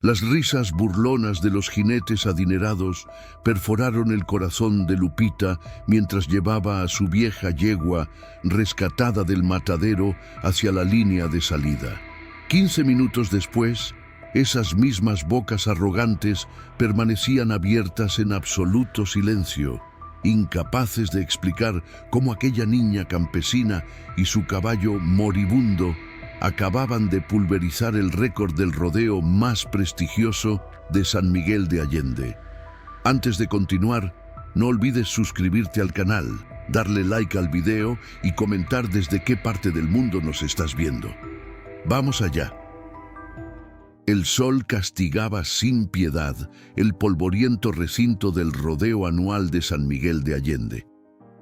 Las risas burlonas de los jinetes adinerados perforaron el corazón de Lupita mientras llevaba a su vieja yegua, rescatada del matadero, hacia la línea de salida. 15 minutos después, esas mismas bocas arrogantes permanecían abiertas en absoluto silencio, incapaces de explicar cómo aquella niña campesina y su caballo moribundo acababan de pulverizar el récord del rodeo más prestigioso de San Miguel de Allende. Antes de continuar, no olvides suscribirte al canal, darle like al video y comentar desde qué parte del mundo nos estás viendo. ¡Vamos allá! El sol castigaba sin piedad el polvoriento recinto del rodeo anual de San Miguel de Allende.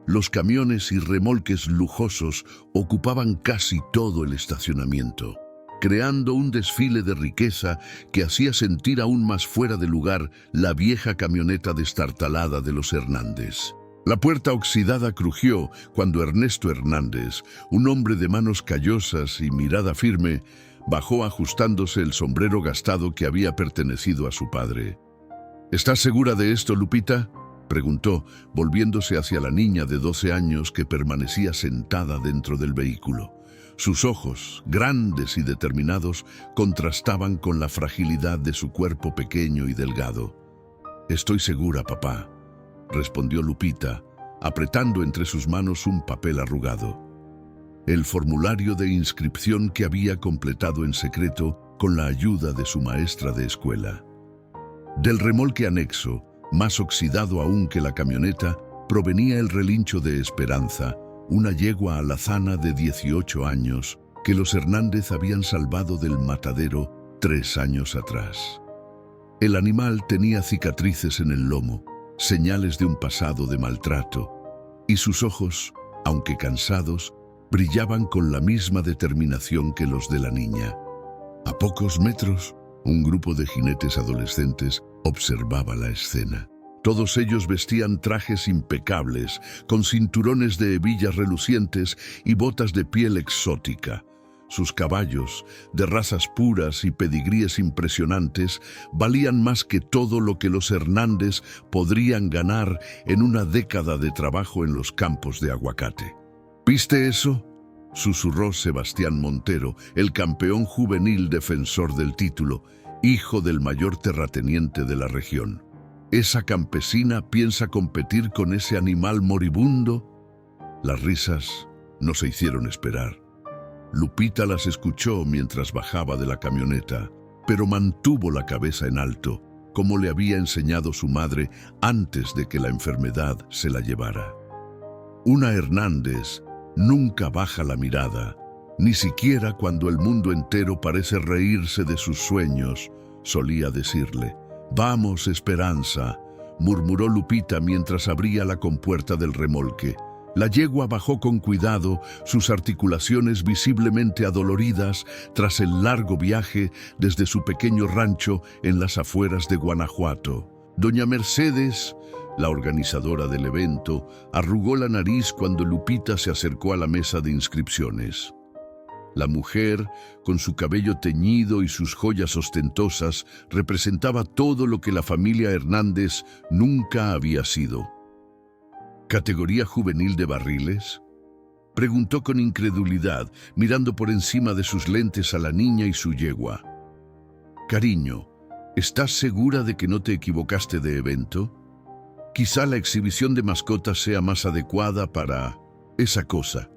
Los camiones y remolques lujosos ocupaban casi todo el estacionamiento, creando un desfile de riqueza que hacía sentir aún más fuera de lugar la vieja camioneta destartalada de los Hernández. La puerta oxidada crujió cuando Ernesto Hernández, un hombre de manos callosas y mirada firme, bajó ajustándose el sombrero gastado que había pertenecido a su padre. ¿Estás segura de esto, Lupita?, preguntó, volviéndose hacia la niña de 12 años que permanecía sentada dentro del vehículo. Sus ojos, grandes y determinados, contrastaban con la fragilidad de su cuerpo pequeño y delgado. «Estoy segura, papá», respondió Lupita, apretando entre sus manos un papel arrugado. El formulario de inscripción que había completado en secreto con la ayuda de su maestra de escuela. Del remolque anexo, más oxidado aún que la camioneta, provenía el relincho de Esperanza, una yegua alazana de 18 años que los Hernández habían salvado del matadero 3 años atrás. El animal tenía cicatrices en el lomo, señales de un pasado de maltrato, y sus ojos, aunque cansados, brillaban con la misma determinación que los de la niña. A pocos metros, un grupo de jinetes adolescentes observaba la escena. Todos ellos vestían trajes impecables, con cinturones de hebillas relucientes y botas de piel exótica. Sus caballos, de razas puras y pedigríes impresionantes, valían más que todo lo que los Hernández podrían ganar en una década de trabajo en los campos de aguacate. ¿Viste eso?, susurró Sebastián Montero, el campeón juvenil defensor del título, hijo del mayor terrateniente de la región. ¿Esa campesina piensa competir con ese animal moribundo? Las risas no se hicieron esperar. Lupita las escuchó mientras bajaba de la camioneta, pero mantuvo la cabeza en alto, como le había enseñado su madre antes de que la enfermedad se la llevara. Una Hernández nunca baja la mirada, ni siquiera cuando el mundo entero parece reírse de sus sueños, solía decirle. «Vamos, Esperanza», murmuró Lupita mientras abría la compuerta del remolque. La yegua bajó con cuidado, sus articulaciones visiblemente adoloridas tras el largo viaje desde su pequeño rancho en las afueras de Guanajuato. Doña Mercedes, la organizadora del evento, arrugó la nariz cuando Lupita se acercó a la mesa de inscripciones. La mujer, con su cabello teñido y sus joyas ostentosas, representaba todo lo que la familia Hernández nunca había sido. ¿Categoría juvenil de barriles?, preguntó con incredulidad, mirando por encima de sus lentes a la niña y su yegua. «Cariño, ¿estás segura de que no te equivocaste de evento? Quizá la exhibición de mascotas sea más adecuada para esa cosa».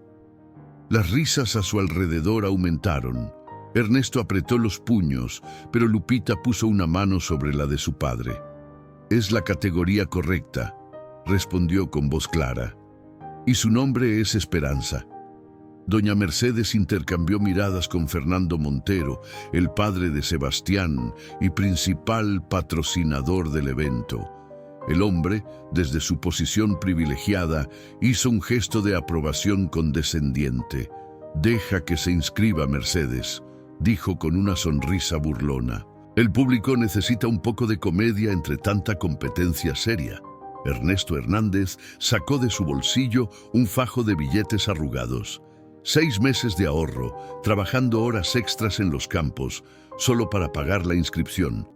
Las risas a su alrededor aumentaron. Ernesto apretó los puños, pero Lupita puso una mano sobre la de su padre. «Es la categoría correcta», respondió con voz clara. «Y su nombre es Esperanza». Doña Mercedes intercambió miradas con Fernando Montero, el padre de Sebastián y principal patrocinador del evento. El hombre, desde su posición privilegiada, hizo un gesto de aprobación condescendiente. «Deja que se inscriba, Mercedes», dijo con una sonrisa burlona. «El público necesita un poco de comedia entre tanta competencia seria». Ernesto Hernández sacó de su bolsillo un fajo de billetes arrugados. 6 meses de ahorro, trabajando horas extras en los campos, solo para pagar la inscripción.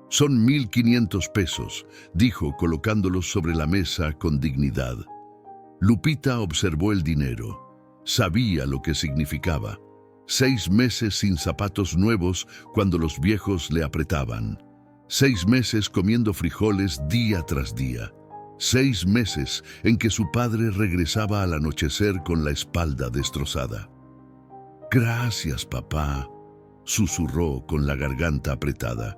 «Son 1.500 pesos», dijo, colocándolos sobre la mesa con dignidad. Lupita observó el dinero. Sabía lo que significaba. 6 meses sin zapatos nuevos cuando los viejos le apretaban. 6 meses comiendo frijoles día tras día. 6 meses en que su padre regresaba al anochecer con la espalda destrozada. «Gracias, papá», susurró con la garganta apretada.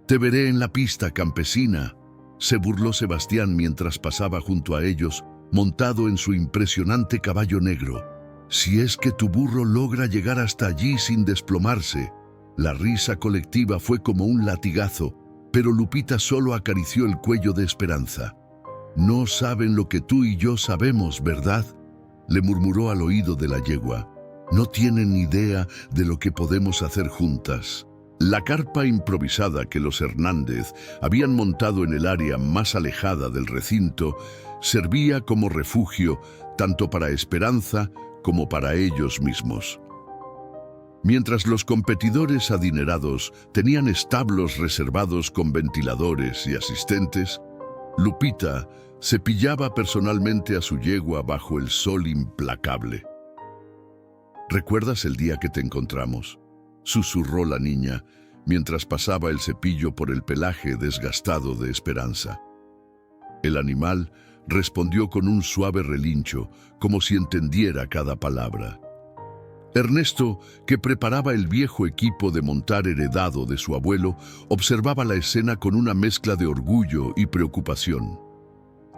«Te veré en la pista, campesina», se burló Sebastián mientras pasaba junto a ellos, montado en su impresionante caballo negro. «Si es que tu burro logra llegar hasta allí sin desplomarse». La risa colectiva fue como un latigazo, pero Lupita solo acarició el cuello de Esperanza. «No saben lo que tú y yo sabemos, ¿verdad?», le murmuró al oído de la yegua. «No tienen idea de lo que podemos hacer juntas». La carpa improvisada que los Hernández habían montado en el área más alejada del recinto servía como refugio tanto para Esperanza como para ellos mismos. Mientras los competidores adinerados tenían establos reservados con ventiladores y asistentes, Lupita cepillaba personalmente a su yegua bajo el sol implacable. «¿Recuerdas el día que te encontramos?», susurró la niña mientras pasaba el cepillo por el pelaje desgastado de Esperanza. El animal respondió con un suave relincho, como si entendiera cada palabra. Ernesto, que preparaba el viejo equipo de montar heredado de su abuelo, observaba la escena con una mezcla de orgullo y preocupación.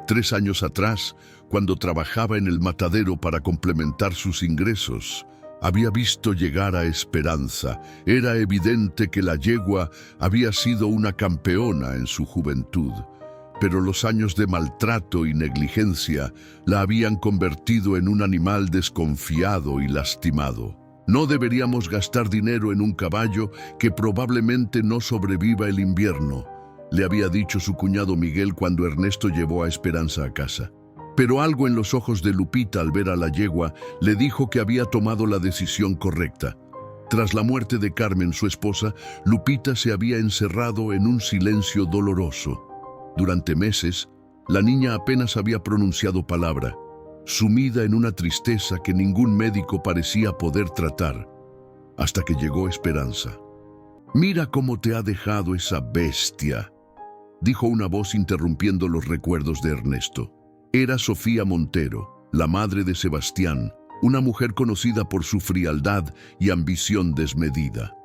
3 años atrás, cuando trabajaba en el matadero para complementar sus ingresos, había visto llegar a Esperanza. Era evidente que la yegua había sido una campeona en su juventud, pero los años de maltrato y negligencia la habían convertido en un animal desconfiado y lastimado. «No deberíamos gastar dinero en un caballo que probablemente no sobreviva el invierno», le había dicho su cuñado Miguel cuando Ernesto llevó a Esperanza a casa. Pero algo en los ojos de Lupita al ver a la yegua le dijo que había tomado la decisión correcta. Tras la muerte de Carmen, su esposa, Lupita se había encerrado en un silencio doloroso. Durante meses, la niña apenas había pronunciado palabra, sumida en una tristeza que ningún médico parecía poder tratar, hasta que llegó Esperanza. «Mira cómo te ha dejado esa bestia», dijo una voz interrumpiendo los recuerdos de Ernesto. Era Sofía Montero, la madre de Sebastián, una mujer conocida por su frialdad y ambición desmedida.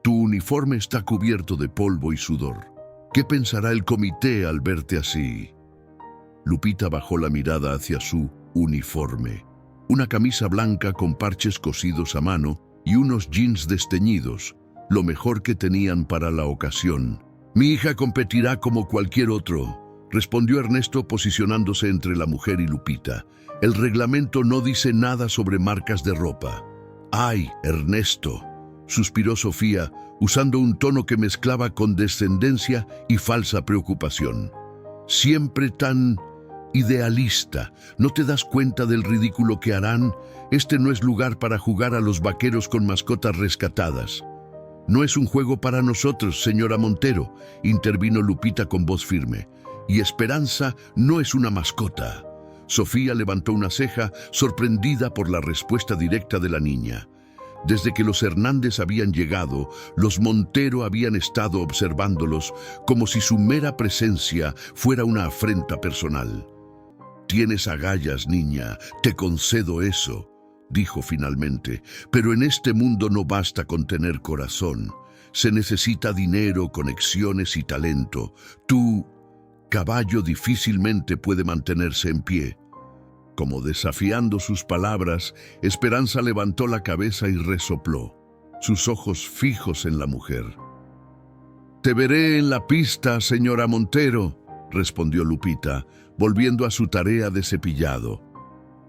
«Tu uniforme está cubierto de polvo y sudor. ¿Qué pensará el comité al verte así?». Lupita bajó la mirada hacia su uniforme. Una camisa blanca con parches cosidos a mano y unos jeans desteñidos, lo mejor que tenían para la ocasión. «Mi hija competirá como cualquier otro», respondió Ernesto posicionándose entre la mujer y Lupita. «El reglamento no dice nada sobre marcas de ropa». «Ay, Ernesto», suspiró Sofía, usando un tono que mezclaba condescendencia y falsa preocupación. «Siempre tan idealista. ¿No te das cuenta del ridículo que harán? Este no es lugar para jugar a los vaqueros con mascotas rescatadas». «No es un juego para nosotros, señora Montero», intervino Lupita con voz firme. «Y Esperanza no es una mascota». Sofía levantó una ceja, sorprendida por la respuesta directa de la niña. Desde que los Hernández habían llegado, los Montero habían estado observándolos como si su mera presencia fuera una afrenta personal. «Tienes agallas, niña, te concedo eso», dijo finalmente, «pero en este mundo no basta con tener corazón. Se necesita dinero, conexiones y talento. Tu caballo difícilmente puede mantenerse en pie». Como desafiando sus palabras, Esperanza levantó la cabeza y resopló, sus ojos fijos en la mujer. «Te veré en la pista, señora Montero», respondió Lupita, volviendo a su tarea de cepillado.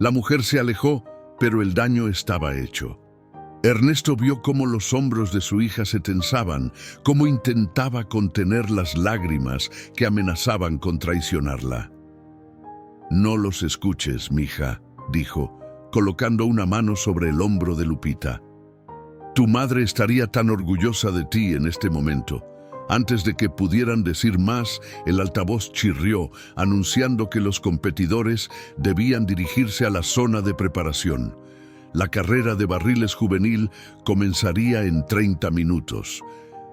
La mujer se alejó, pero el daño estaba hecho. Ernesto vio cómo los hombros de su hija se tensaban, cómo intentaba contener las lágrimas que amenazaban con traicionarla. «No los escuches, mija», dijo, colocando una mano sobre el hombro de Lupita. Tu madre estaría tan orgullosa de ti en este momento. Antes de que pudieran decir más, el altavoz chirrió, anunciando que los competidores debían dirigirse a la zona de preparación. La carrera de barriles juvenil comenzaría en 30 minutos.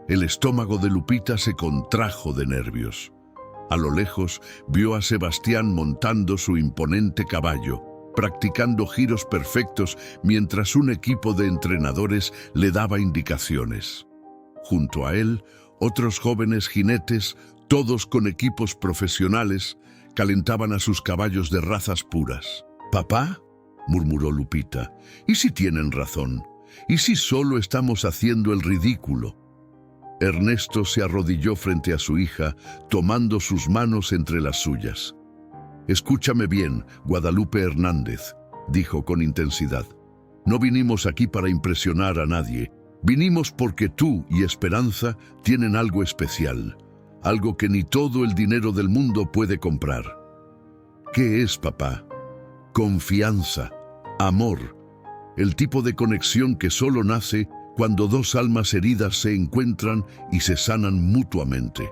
El estómago de Lupita se contrajo de nervios. A lo lejos, vio a Sebastián montando su imponente caballo, practicando giros perfectos mientras un equipo de entrenadores le daba indicaciones. Junto a él, otros jóvenes jinetes, todos con equipos profesionales, calentaban a sus caballos de razas puras. «¿Papá?», murmuró Lupita. «¿Y si tienen razón? ¿Y si solo estamos haciendo el ridículo?». Ernesto se arrodilló frente a su hija, tomando sus manos entre las suyas. «Escúchame bien, Guadalupe Hernández», dijo con intensidad. «No vinimos aquí para impresionar a nadie. Vinimos porque tú y Esperanza tienen algo especial, algo que ni todo el dinero del mundo puede comprar». «¿Qué es, papá?». «Confianza, amor, el tipo de conexión que solo nace cuando dos almas heridas se encuentran y se sanan mutuamente».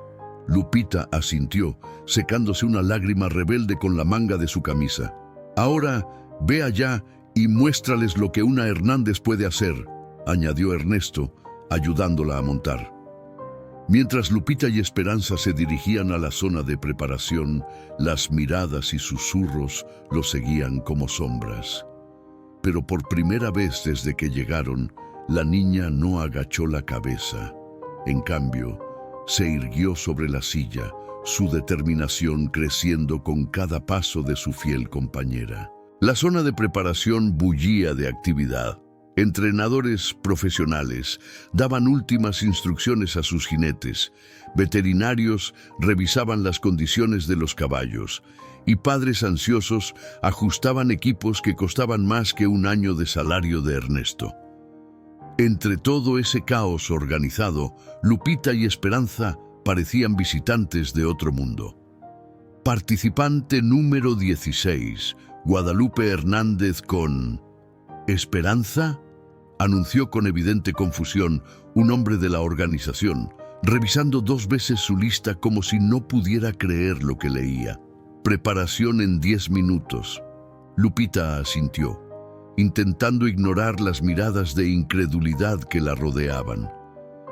Lupita asintió, secándose una lágrima rebelde con la manga de su camisa. «Ahora, ve allá y muéstrales lo que una Hernández puede hacer», añadió Ernesto, ayudándola a montar. Mientras Lupita y Esperanza se dirigían a la zona de preparación, las miradas y susurros los seguían como sombras. Pero por primera vez desde que llegaron, la niña no agachó la cabeza. En cambio, se irguió sobre la silla, su determinación creciendo con cada paso de su fiel compañera. La zona de preparación bullía de actividad. Entrenadores profesionales daban últimas instrucciones a sus jinetes, veterinarios revisaban las condiciones de los caballos y padres ansiosos ajustaban equipos que costaban más que un año de salario de Ernesto. Entre todo ese caos organizado, Lupita y Esperanza parecían visitantes de otro mundo. Participante número 16, Guadalupe Hernández con... «¿Esperanza?», anunció con evidente confusión un hombre de la organización, revisando 2 veces su lista como si no pudiera creer lo que leía. «Preparación en 10 minutos». Lupita asintió, intentando ignorar las miradas de incredulidad que la rodeaban.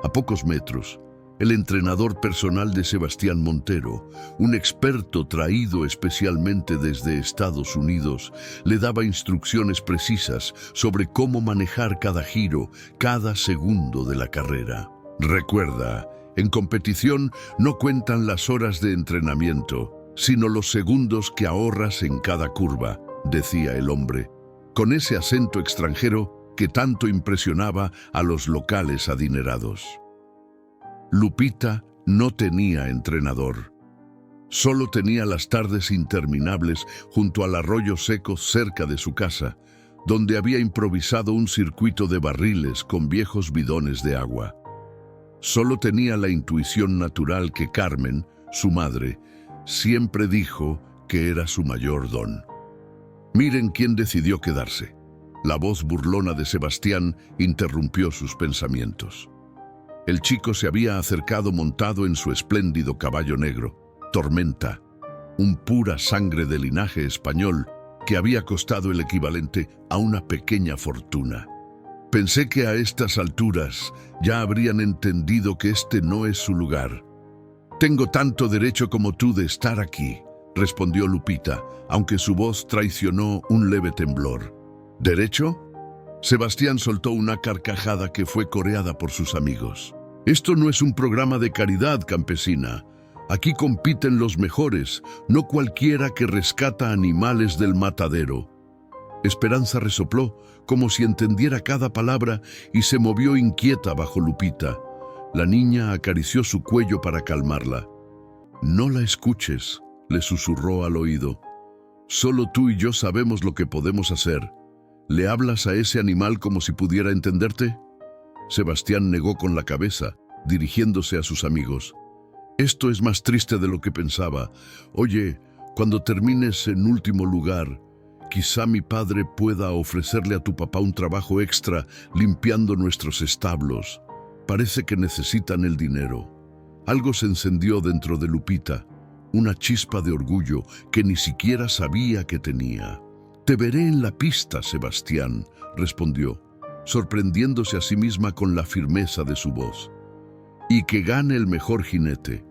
A pocos metros, el entrenador personal de Sebastián Montero, un experto traído especialmente desde Estados Unidos, le daba instrucciones precisas sobre cómo manejar cada giro, cada segundo de la carrera. «Recuerda, en competición no cuentan las horas de entrenamiento, sino los segundos que ahorras en cada curva», decía el hombre, con ese acento extranjero que tanto impresionaba a los locales adinerados. Lupita no tenía entrenador. Solo tenía las tardes interminables junto al arroyo seco cerca de su casa, donde había improvisado un circuito de barriles con viejos bidones de agua. Solo tenía la intuición natural que Carmen, su madre, siempre dijo que era su mayor don. «Miren quién decidió quedarse». La voz burlona de Sebastián interrumpió sus pensamientos. El chico se había acercado montado en su espléndido caballo negro, Tormenta, un pura sangre de linaje español que había costado el equivalente a una pequeña fortuna. «Pensé que a estas alturas ya habrían entendido que este no es su lugar». «Tengo tanto derecho como tú de estar aquí», respondió Lupita, aunque su voz traicionó un leve temblor. «¿Derecho?». Sebastián soltó una carcajada que fue coreada por sus amigos. «Esto no es un programa de caridad campesina. Aquí compiten los mejores, no cualquiera que rescata animales del matadero». Esperanza resopló, como si entendiera cada palabra, y se movió inquieta bajo Lupita. La niña acarició su cuello para calmarla. «No la escuches», le susurró al oído. «Solo tú y yo sabemos lo que podemos hacer. ¿Le hablas a ese animal como si pudiera entenderte?». Sebastián negó con la cabeza, dirigiéndose a sus amigos. «Esto es más triste de lo que pensaba. Oye, cuando termines en último lugar, quizá mi padre pueda ofrecerle a tu papá un trabajo extra limpiando nuestros establos. Parece que necesitan el dinero. Algo se encendió dentro de Lupita, una chispa de orgullo que ni siquiera sabía que tenía. «Te veré en la pista, Sebastián», respondió, sorprendiéndose a sí misma con la firmeza de su voz. «Y que gane el mejor jinete».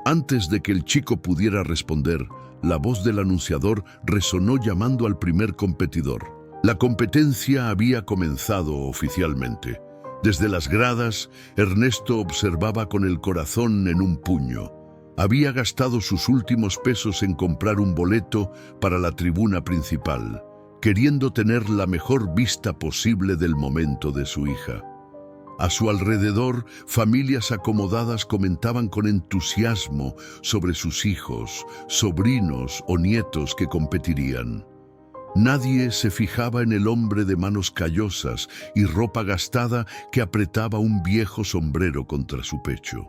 Antes de que el chico pudiera responder, la voz del anunciador resonó llamando al primer competidor. La competencia había comenzado oficialmente. Desde las gradas, Ernesto observaba con el corazón en un puño. Había gastado sus últimos pesos en comprar un boleto para la tribuna principal, queriendo tener la mejor vista posible del momento de su hija. A su alrededor, familias acomodadas comentaban con entusiasmo sobre sus hijos, sobrinos o nietos que competirían. Nadie se fijaba en el hombre de manos callosas y ropa gastada que apretaba un viejo sombrero contra su pecho.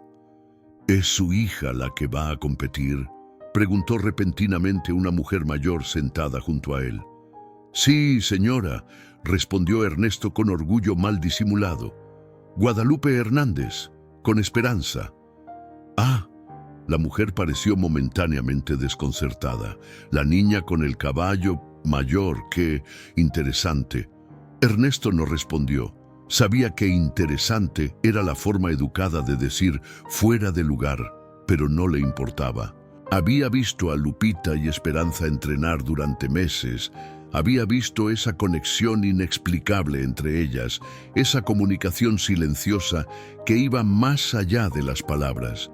«¿Es su hija la que va a competir?», preguntó repentinamente una mujer mayor sentada junto a él. «Sí, señora», respondió Ernesto con orgullo mal disimulado. «Guadalupe Hernández, con Esperanza». «Ah». La mujer pareció momentáneamente desconcertada. La niña con el caballo mayor, qué interesante. Ernesto no respondió. Sabía que interesante era la forma educada de decir fuera de lugar, pero no le importaba. Había visto a Lupita y Esperanza entrenar durante meses. Había visto esa conexión inexplicable entre ellas, esa comunicación silenciosa que iba más allá de las palabras.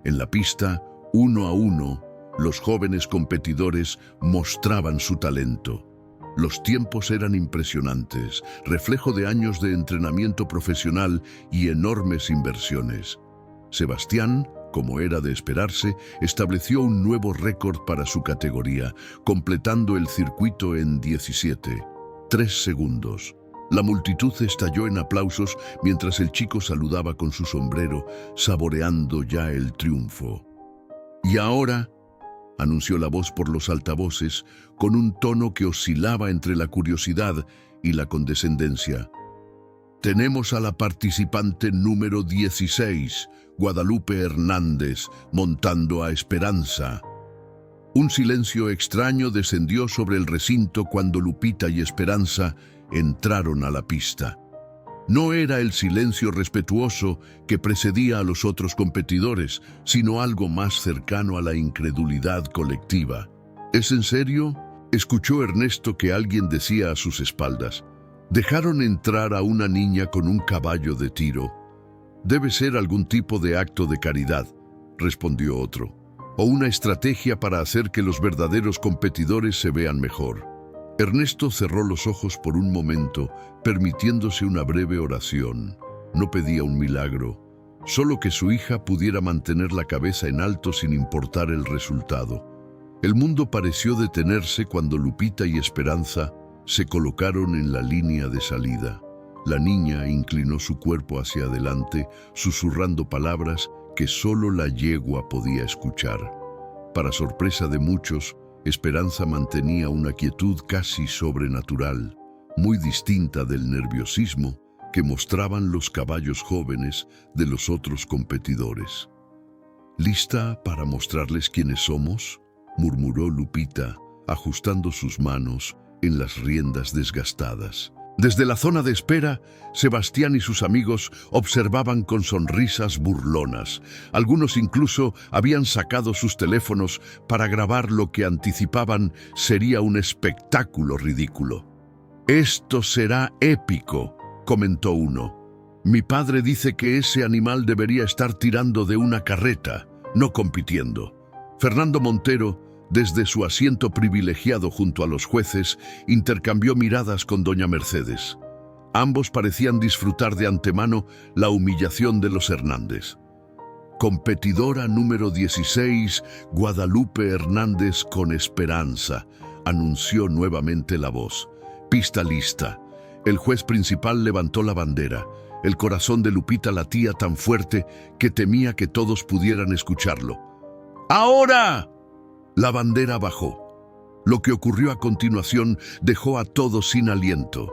En la pista, uno a uno, los jóvenes competidores mostraban su talento. Los tiempos eran impresionantes, reflejo de años de entrenamiento profesional y enormes inversiones. Sebastián, como era de esperarse, estableció un nuevo récord para su categoría, completando el circuito en 17,3 segundos. La multitud estalló en aplausos mientras el chico saludaba con su sombrero, saboreando ya el triunfo. «Y ahora», anunció la voz por los altavoces, con un tono que oscilaba entre la curiosidad y la condescendencia. «Tenemos a la participante número 16, Guadalupe Hernández, montando a Esperanza». Un silencio extraño descendió sobre el recinto cuando Lupita y Esperanza entraron a la pista. No era el silencio respetuoso que precedía a los otros competidores, sino algo más cercano a la incredulidad colectiva. «¿Es en serio?», escuchó Ernesto que alguien decía a sus espaldas. «Dejaron entrar a una niña con un caballo de tiro. Debe ser algún tipo de acto de caridad», respondió otro, «o una estrategia para hacer que los verdaderos competidores se vean mejor». Ernesto cerró los ojos por un momento, permitiéndose una breve oración. No pedía un milagro, solo que su hija pudiera mantener la cabeza en alto sin importar el resultado. El mundo pareció detenerse cuando Lupita y Esperanza se colocaron en la línea de salida. La niña inclinó su cuerpo hacia adelante, susurrando palabras que solo la yegua podía escuchar. Para sorpresa de muchos, Esperanza mantenía una quietud casi sobrenatural, muy distinta del nerviosismo que mostraban los caballos jóvenes de los otros competidores. «¿Lista para mostrarles quiénes somos?», murmuró Lupita, ajustando sus manos en las riendas desgastadas. Desde la zona de espera, Sebastián y sus amigos observaban con sonrisas burlonas. Algunos incluso habían sacado sus teléfonos para grabar lo que anticipaban sería un espectáculo ridículo. «Esto será épico», comentó uno. «Mi padre dice que ese animal debería estar tirando de una carreta, no compitiendo». Fernando Montero, desde su asiento privilegiado junto a los jueces, intercambió miradas con doña Mercedes. Ambos parecían disfrutar de antemano la humillación de los Hernández. «Competidora número 16, Guadalupe Hernández con Esperanza», anunció nuevamente la voz. «Pista lista». El juez principal levantó la bandera. El corazón de Lupita latía tan fuerte que temía que todos pudieran escucharlo. «¡Ahora!». La bandera bajó. Lo que ocurrió a continuación dejó a todos sin aliento.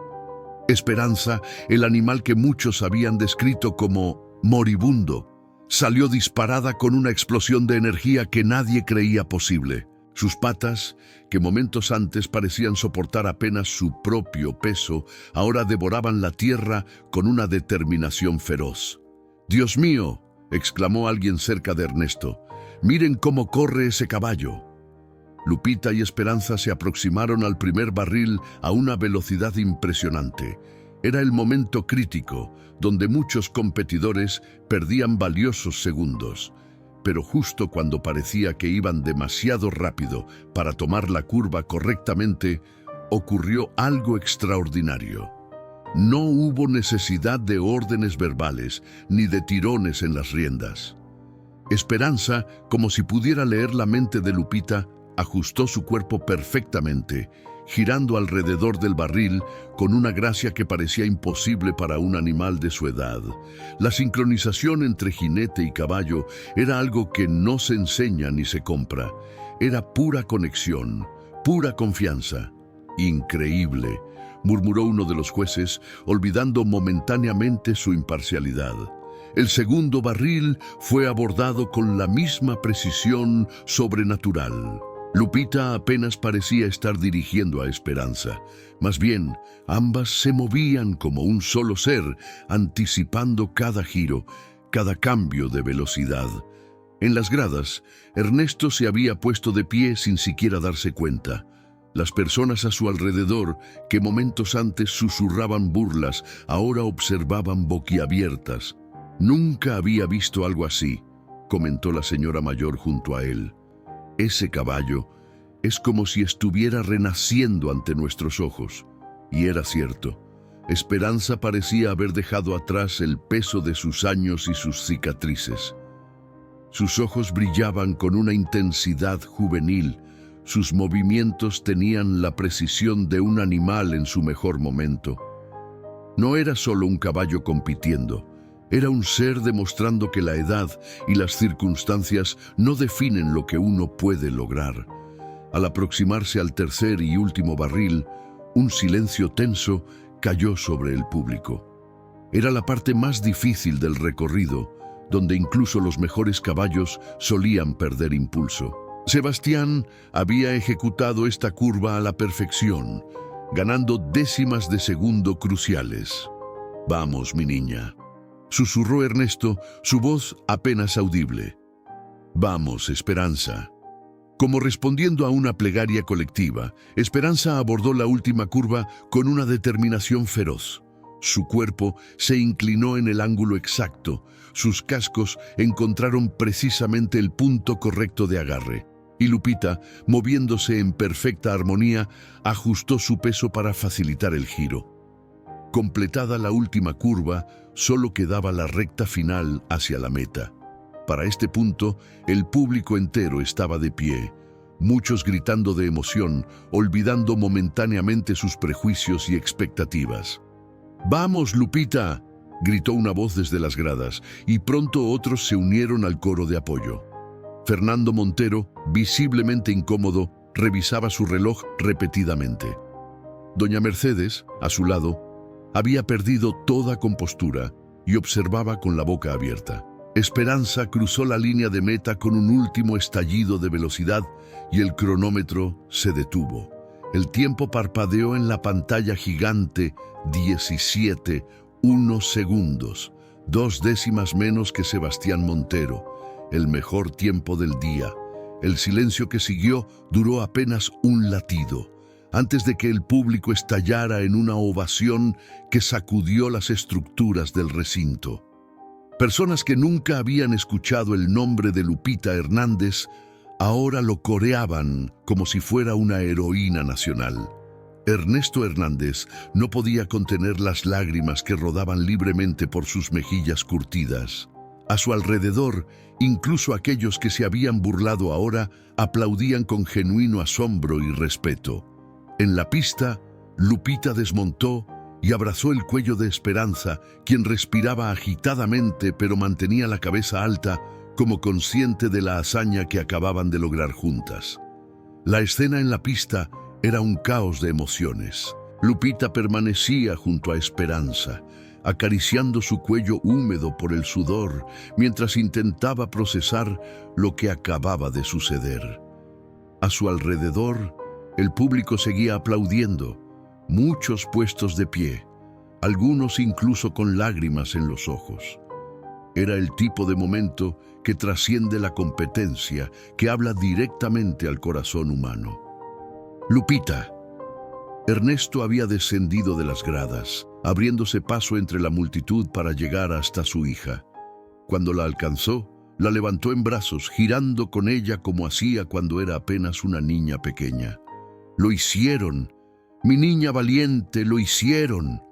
Esperanza, el animal que muchos habían descrito como moribundo, salió disparada con una explosión de energía que nadie creía posible. Sus patas, que momentos antes parecían soportar apenas su propio peso, ahora devoraban la tierra con una determinación feroz. «¡Dios mío!», exclamó alguien cerca de Ernesto. «¡Miren cómo corre ese caballo!». Lupita y Esperanza se aproximaron al primer barril a una velocidad impresionante. Era el momento crítico, donde muchos competidores perdían valiosos segundos. Pero justo cuando parecía que iban demasiado rápido para tomar la curva correctamente, ocurrió algo extraordinario. No hubo necesidad de órdenes verbales ni de tirones en las riendas. Esperanza, como si pudiera leer la mente de Lupita, ajustó su cuerpo perfectamente, girando alrededor del barril con una gracia que parecía imposible para un animal de su edad. La sincronización entre jinete y caballo era algo que no se enseña ni se compra. Era pura conexión, pura confianza. «Increíble», murmuró uno de los jueces, olvidando momentáneamente su imparcialidad. El segundo barril fue abordado con la misma precisión sobrenatural. Lupita apenas parecía estar dirigiendo a Esperanza. Más bien, ambas se movían como un solo ser, anticipando cada giro, cada cambio de velocidad. En las gradas, Ernesto se había puesto de pie sin siquiera darse cuenta. Las personas a su alrededor, que momentos antes susurraban burlas, ahora observaban boquiabiertas. «Nunca había visto algo así», comentó la señora mayor junto a él. «Ese caballo es como si estuviera renaciendo ante nuestros ojos». Y era cierto. Esperanza parecía haber dejado atrás el peso de sus años y sus cicatrices. Sus ojos brillaban con una intensidad juvenil. Sus movimientos tenían la precisión de un animal en su mejor momento. No era solo un caballo compitiendo. Era un ser demostrando que la edad y las circunstancias no definen lo que uno puede lograr. Al aproximarse al tercer y último barril, un silencio tenso cayó sobre el público. Era la parte más difícil del recorrido, donde incluso los mejores caballos solían perder impulso. Sebastián había ejecutado esta curva a la perfección, ganando décimas de segundo cruciales. «Vamos, mi niña», susurró Ernesto, su voz apenas audible. «Vamos, Esperanza». Como respondiendo a una plegaria colectiva, Esperanza abordó la última curva con una determinación feroz. Su cuerpo se inclinó en el ángulo exacto, sus cascos encontraron precisamente el punto correcto de agarre, y Lupita, moviéndose en perfecta armonía, ajustó su peso para facilitar el giro. Completada la última curva, solo quedaba la recta final hacia la meta. Para este punto, el público entero estaba de pie, muchos gritando de emoción, olvidando momentáneamente sus prejuicios y expectativas. «¡Vamos, Lupita!», gritó una voz desde las gradas, y pronto otros se unieron al coro de apoyo. Fernando Montero, visiblemente incómodo, revisaba su reloj repetidamente. Doña Mercedes, a su lado, había perdido toda compostura y observaba con la boca abierta. Esperanza cruzó la línea de meta con un último estallido de velocidad y el cronómetro se detuvo. El tiempo parpadeó en la pantalla gigante 17,1 segundos, 2 décimas menos que Sebastián Montero, el mejor tiempo del día. El silencio que siguió duró apenas un latido, antes de que el público estallara en una ovación que sacudió las estructuras del recinto. Personas que nunca habían escuchado el nombre de Lupita Hernández ahora lo coreaban como si fuera una heroína nacional. Ernesto Hernández no podía contener las lágrimas que rodaban libremente por sus mejillas curtidas. A su alrededor, incluso aquellos que se habían burlado ahora aplaudían con genuino asombro y respeto. En la pista, Lupita desmontó y abrazó el cuello de Esperanza, quien respiraba agitadamente pero mantenía la cabeza alta como consciente de la hazaña que acababan de lograr juntas. La escena en la pista era un caos de emociones. Lupita permanecía junto a Esperanza, acariciando su cuello húmedo por el sudor, mientras intentaba procesar lo que acababa de suceder. A su alrededor, el público seguía aplaudiendo, muchos puestos de pie, algunos incluso con lágrimas en los ojos. Era el tipo de momento que trasciende la competencia, que habla directamente al corazón humano. Lupita. Ernesto había descendido de las gradas, abriéndose paso entre la multitud para llegar hasta su hija. Cuando la alcanzó, la levantó en brazos, girando con ella como hacía cuando era apenas una niña pequeña. «Lo hicieron, mi niña valiente, lo hicieron».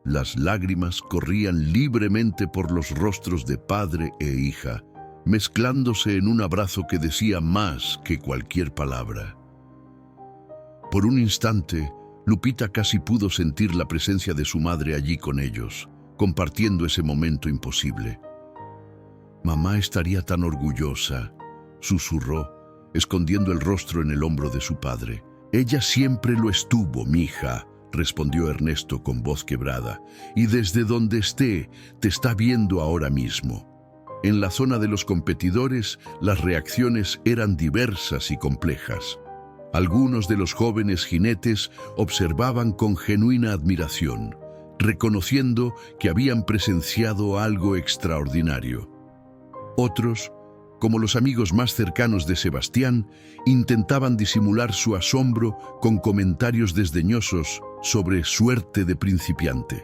Las lágrimas corrían libremente por los rostros de padre e hija, mezclándose en un abrazo que decía más que cualquier palabra. Por un instante, Lupita casi pudo sentir la presencia de su madre allí con ellos, compartiendo ese momento imposible. «Mamá estaría tan orgullosa», susurró, escondiendo el rostro en el hombro de su padre. «Ella siempre lo estuvo, mija», respondió Ernesto con voz quebrada, «y desde donde esté, te está viendo ahora mismo». En la zona de los competidores, las reacciones eran diversas y complejas. Algunos de los jóvenes jinetes observaban con genuina admiración, reconociendo que habían presenciado algo extraordinario. Otros, como los amigos más cercanos de Sebastián, intentaban disimular su asombro con comentarios desdeñosos sobre suerte de principiante.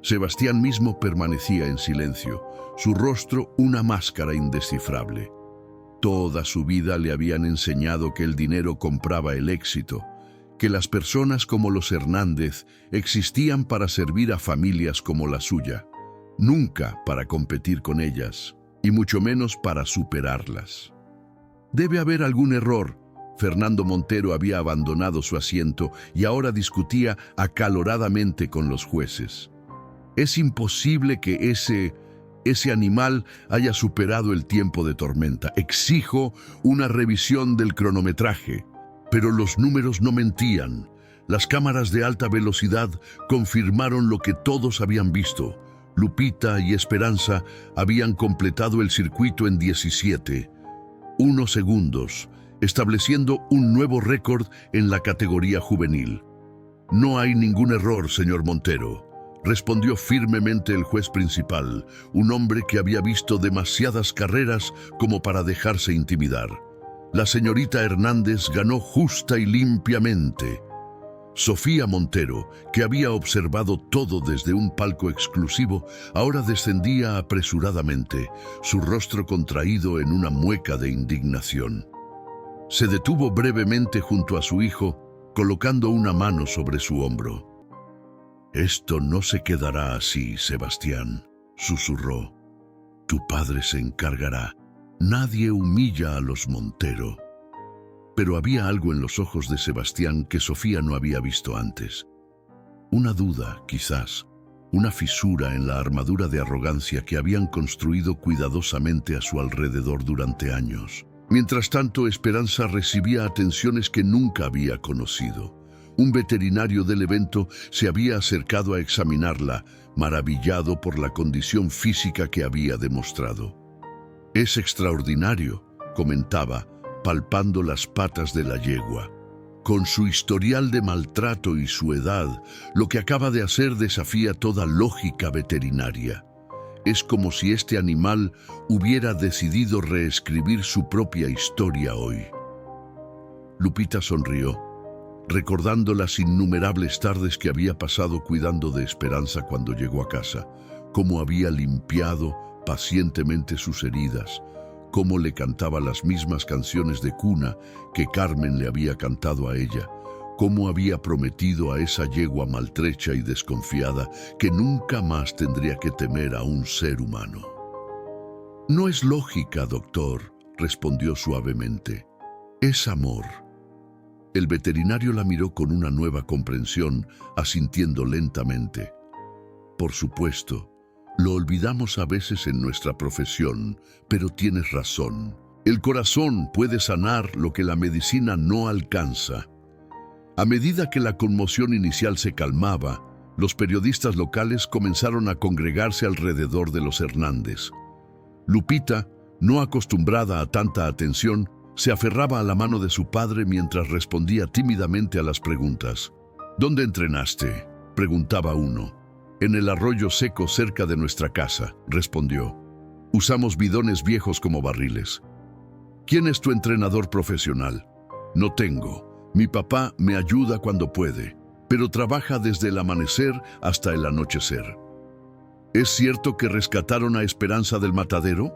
Sebastián mismo permanecía en silencio, su rostro una máscara indescifrable. Toda su vida le habían enseñado que el dinero compraba el éxito, que las personas como los Hernández existían para servir a familias como la suya, nunca para competir con ellas, y mucho menos para superarlas. «Debe haber algún error». Fernando Montero había abandonado su asiento y ahora discutía acaloradamente con los jueces. «Es imposible que ese animal haya superado el tiempo de tormenta. Exijo una revisión del cronometraje». Pero los números no mentían. Las cámaras de alta velocidad confirmaron lo que todos habían visto. Lupita y Esperanza habían completado el circuito en 17,1 segundos, estableciendo un nuevo récord en la categoría juvenil. «No hay ningún error, señor Montero», respondió firmemente el juez principal, un hombre que había visto demasiadas carreras como para dejarse intimidar. «La señorita Hernández ganó justa y limpiamente». Sofía Montero, que había observado todo desde un palco exclusivo, ahora descendía apresuradamente, su rostro contraído en una mueca de indignación. Se detuvo brevemente junto a su hijo, colocando una mano sobre su hombro. «Esto no se quedará así, Sebastián», susurró. «Tu padre se encargará. Nadie humilla a los Montero». Pero había algo en los ojos de Sebastián que Sofía no había visto antes. Una duda, quizás, una fisura en la armadura de arrogancia que habían construido cuidadosamente a su alrededor durante años. Mientras tanto, Esperanza recibía atenciones que nunca había conocido. Un veterinario del evento se había acercado a examinarla, maravillado por la condición física que había demostrado. «Es extraordinario», comentaba, palpando las patas de la yegua. «Con su historial de maltrato y su edad, lo que acaba de hacer desafía toda lógica veterinaria. Es como si este animal hubiera decidido reescribir su propia historia hoy». Lupita sonrió, recordando las innumerables tardes que había pasado cuidando de Esperanza cuando llegó a casa, cómo había limpiado pacientemente sus heridas, cómo le cantaba las mismas canciones de cuna que Carmen le había cantado a ella, cómo había prometido a esa yegua maltrecha y desconfiada que nunca más tendría que temer a un ser humano. «No es lógica, doctor», respondió suavemente. «Es amor». El veterinario la miró con una nueva comprensión, asintiendo lentamente. «Por supuesto. Lo olvidamos a veces en nuestra profesión, pero tienes razón. El corazón puede sanar lo que la medicina no alcanza. A medida que la conmoción inicial se calmaba, los periodistas locales comenzaron a congregarse alrededor de los Hernández. Lupita, no acostumbrada a tanta atención, se aferraba a la mano de su padre mientras respondía tímidamente a las preguntas. ¿Dónde entrenaste?, preguntaba uno. En el arroyo seco cerca de nuestra casa, respondió. Usamos bidones viejos como barriles. ¿Quién es tu entrenador profesional? No tengo. Mi papá me ayuda cuando puede, pero trabaja desde el amanecer hasta el anochecer. ¿Es cierto que rescataron a Esperanza del matadero?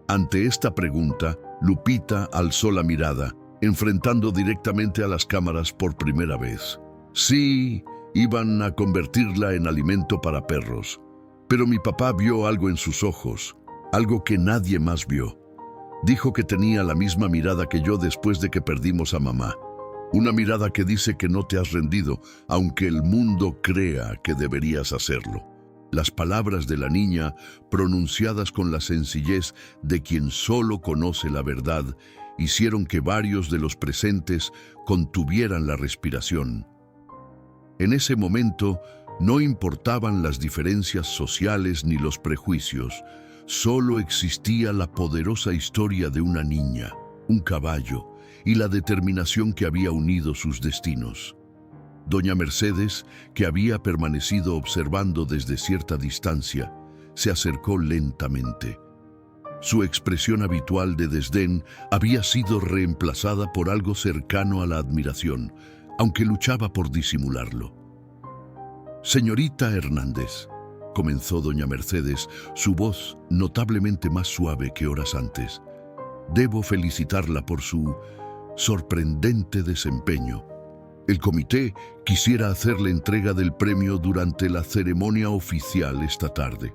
Ante esta pregunta, Lupita alzó la mirada, enfrentando directamente a las cámaras por primera vez. Sí, iban a convertirla en alimento para perros, pero mi papá vio algo en sus ojos, algo que nadie más vio. Dijo que tenía la misma mirada que yo después de que perdimos a mamá. Una mirada que dice que no te has rendido, aunque el mundo crea que deberías hacerlo. Las palabras de la niña, pronunciadas con la sencillez de quien solo conoce la verdad, hicieron que varios de los presentes contuvieran la respiración. En ese momento, no importaban las diferencias sociales ni los prejuicios. Solo existía la poderosa historia de una niña, un caballo y la determinación que había unido sus destinos. Doña Mercedes, que había permanecido observando desde cierta distancia, se acercó lentamente. Su expresión habitual de desdén había sido reemplazada por algo cercano a la admiración, aunque luchaba por disimularlo. Señorita Hernández, comenzó doña Mercedes, su voz notablemente más suave que horas antes. Debo felicitarla por su sorprendente desempeño. El comité quisiera hacerle entrega del premio durante la ceremonia oficial esta tarde.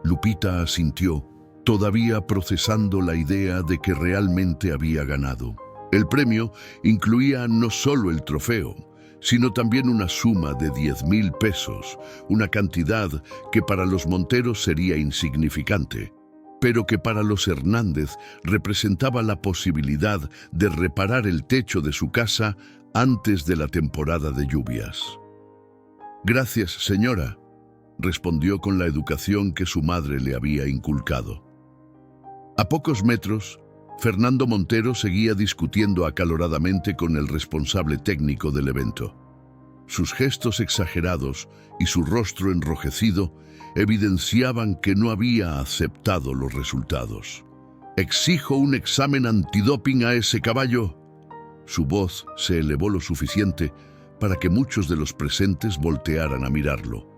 Lupita asintió, todavía procesando la idea de que realmente había ganado. El premio incluía no solo el trofeo, sino también una suma de 10,000 pesos, una cantidad que para los Monteros sería insignificante, pero que para los Hernández representaba la posibilidad de reparar el techo de su casa antes de la temporada de lluvias. Gracias, señora, respondió con la educación que su madre le había inculcado. A pocos metros, Fernando Montero seguía discutiendo acaloradamente con el responsable técnico del evento. Sus gestos exagerados y su rostro enrojecido evidenciaban que no había aceptado los resultados. «Exijo un examen antidoping a ese caballo». Su voz se elevó lo suficiente para que muchos de los presentes voltearan a mirarlo.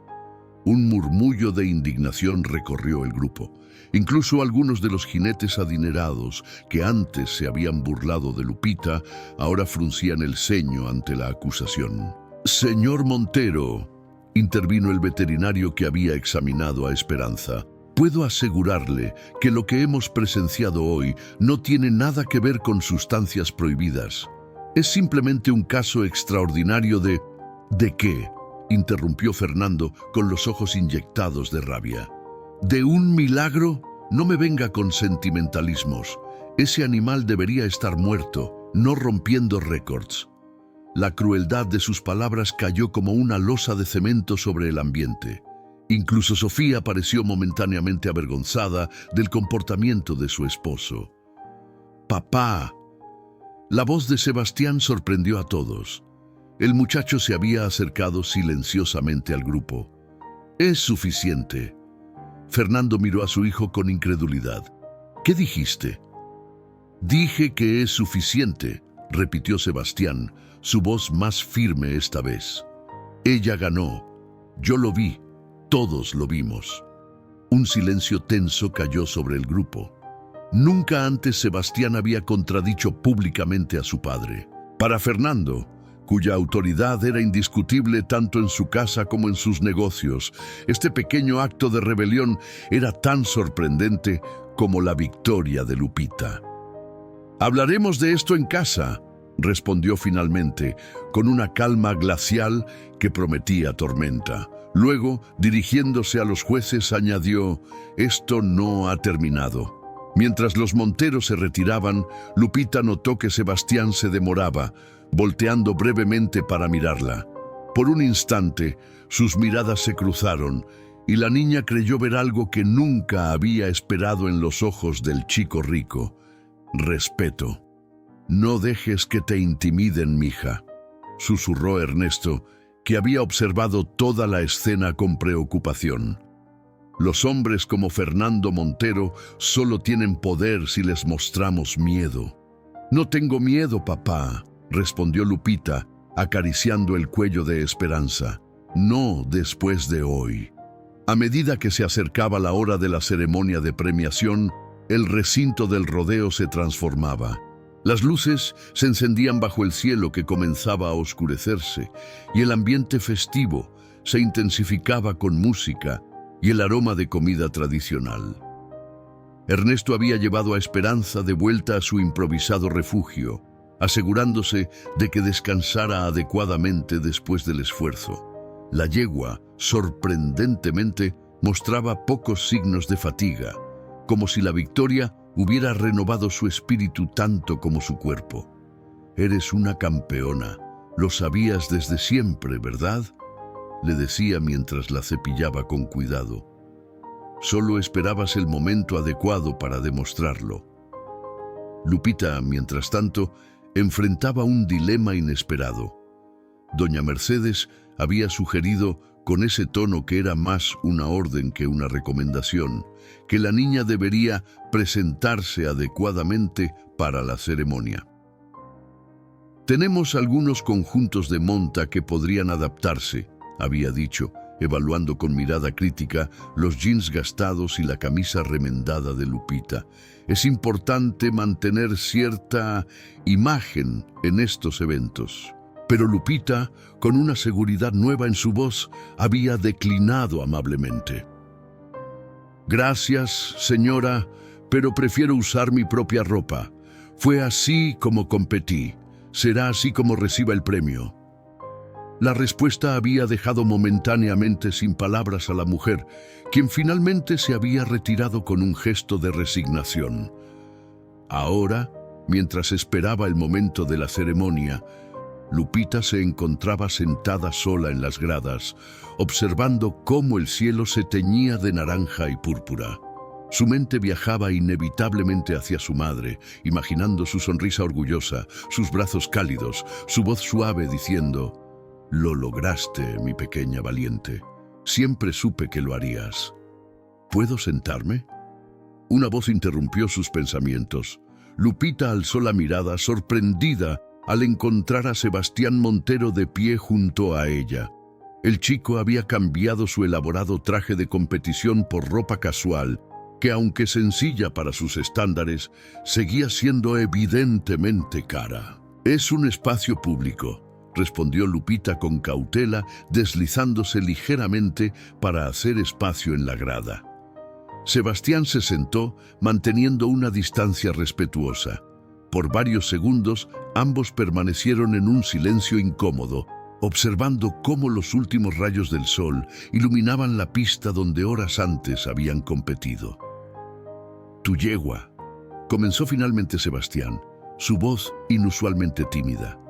Un murmullo de indignación recorrió el grupo. Incluso algunos de los jinetes adinerados que antes se habían burlado de Lupita, ahora fruncían el ceño ante la acusación. «Señor Montero», intervino el veterinario que había examinado a Esperanza, «puedo asegurarle que lo que hemos presenciado hoy no tiene nada que ver con sustancias prohibidas. Es simplemente un caso extraordinario de... ¿De qué?», interrumpió Fernando con los ojos inyectados de rabia. «¿De un milagro? No me venga con sentimentalismos. Ese animal debería estar muerto, no rompiendo récords». La crueldad de sus palabras cayó como una losa de cemento sobre el ambiente. Incluso Sofía pareció momentáneamente avergonzada del comportamiento de su esposo. «Papá». La voz de Sebastián sorprendió a todos. El muchacho se había acercado silenciosamente al grupo. «Es suficiente». Fernando miró a su hijo con incredulidad. «¿Qué dijiste?» «Dije que es suficiente», repitió Sebastián, su voz más firme esta vez. «Ella ganó. Yo lo vi. Todos lo vimos». Un silencio tenso cayó sobre el grupo. Nunca antes Sebastián había contradicho públicamente a su padre. Para Fernando, cuya autoridad era indiscutible tanto en su casa como en sus negocios, este pequeño acto de rebelión era tan sorprendente como la victoria de Lupita. «Hablaremos de esto en casa», respondió finalmente, con una calma glacial que prometía tormenta. Luego, dirigiéndose a los jueces, añadió: «Esto no ha terminado. Mientras los monteros se retiraban, Lupita notó que Sebastián se demoraba, volteando brevemente para mirarla. Por un instante, sus miradas se cruzaron, y la niña creyó ver algo que nunca había esperado en los ojos del chico rico: respeto. «No dejes que te intimiden, mija», susurró Ernesto, que había observado toda la escena con preocupación. «Los hombres como Fernando Montero solo tienen poder si les mostramos miedo». «No tengo miedo, papá», respondió Lupita, acariciando el cuello de Esperanza. «No después de hoy». A medida que se acercaba la hora de la ceremonia de premiación, el recinto del rodeo se transformaba. Las luces se encendían bajo el cielo que comenzaba a oscurecerse, y el ambiente festivo se intensificaba con música y el aroma de comida tradicional. Ernesto había llevado a Esperanza de vuelta a su improvisado refugio, asegurándose de que descansara adecuadamente después del esfuerzo. La yegua, sorprendentemente, mostraba pocos signos de fatiga, como si la victoria hubiera renovado su espíritu tanto como su cuerpo. «Eres una campeona, lo sabías desde siempre, ¿verdad?», le decía mientras la cepillaba con cuidado. «Solo esperabas el momento adecuado para demostrarlo». Lupita, mientras tanto, enfrentaba un dilema inesperado. Doña Mercedes había sugerido, con ese tono que era más una orden que una recomendación, que la niña debería presentarse adecuadamente para la ceremonia. «Tenemos algunos conjuntos de monta que podrían adaptarse», había dicho, evaluando con mirada crítica los jeans gastados y la camisa remendada de Lupita. «Es importante mantener cierta imagen en estos eventos». Pero Lupita, con una seguridad nueva en su voz, había declinado amablemente. «Gracias, señora, pero prefiero usar mi propia ropa. Fue así como competí. Será así como reciba el premio». La respuesta había dejado momentáneamente sin palabras a la mujer, quien finalmente se había retirado con un gesto de resignación. Ahora, mientras esperaba el momento de la ceremonia, Lupita se encontraba sentada sola en las gradas, observando cómo el cielo se teñía de naranja y púrpura. Su mente viajaba inevitablemente hacia su madre, imaginando su sonrisa orgullosa, sus brazos cálidos, su voz suave diciendo: «Lo lograste, mi pequeña valiente. Siempre supe que lo harías». «¿Puedo sentarme?». Una voz interrumpió sus pensamientos. Lupita alzó la mirada, sorprendida al encontrar a Sebastián Montero de pie junto a ella. El chico había cambiado su elaborado traje de competición por ropa casual, que aunque sencilla para sus estándares, seguía siendo evidentemente cara. «Es un espacio público», respondió Lupita con cautela, deslizándose ligeramente para hacer espacio en la grada. Sebastián se sentó, manteniendo una distancia respetuosa. Por varios segundos, ambos permanecieron en un silencio incómodo, observando cómo los últimos rayos del sol iluminaban la pista donde horas antes habían competido. «Tu yegua», comenzó finalmente Sebastián, su voz inusualmente tímida.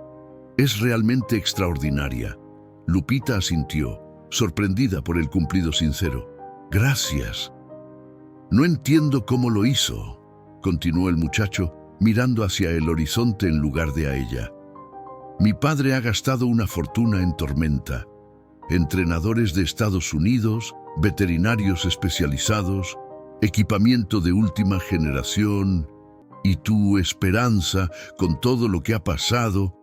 «Es realmente extraordinaria». Lupita asintió, sorprendida por el cumplido sincero. «Gracias». «No entiendo cómo lo hizo», continuó el muchacho, mirando hacia el horizonte en lugar de a ella. «Mi padre ha gastado una fortuna en tormenta. Entrenadores de Estados Unidos, veterinarios especializados, equipamiento de última generación, y tu Esperanza, con todo lo que ha pasado».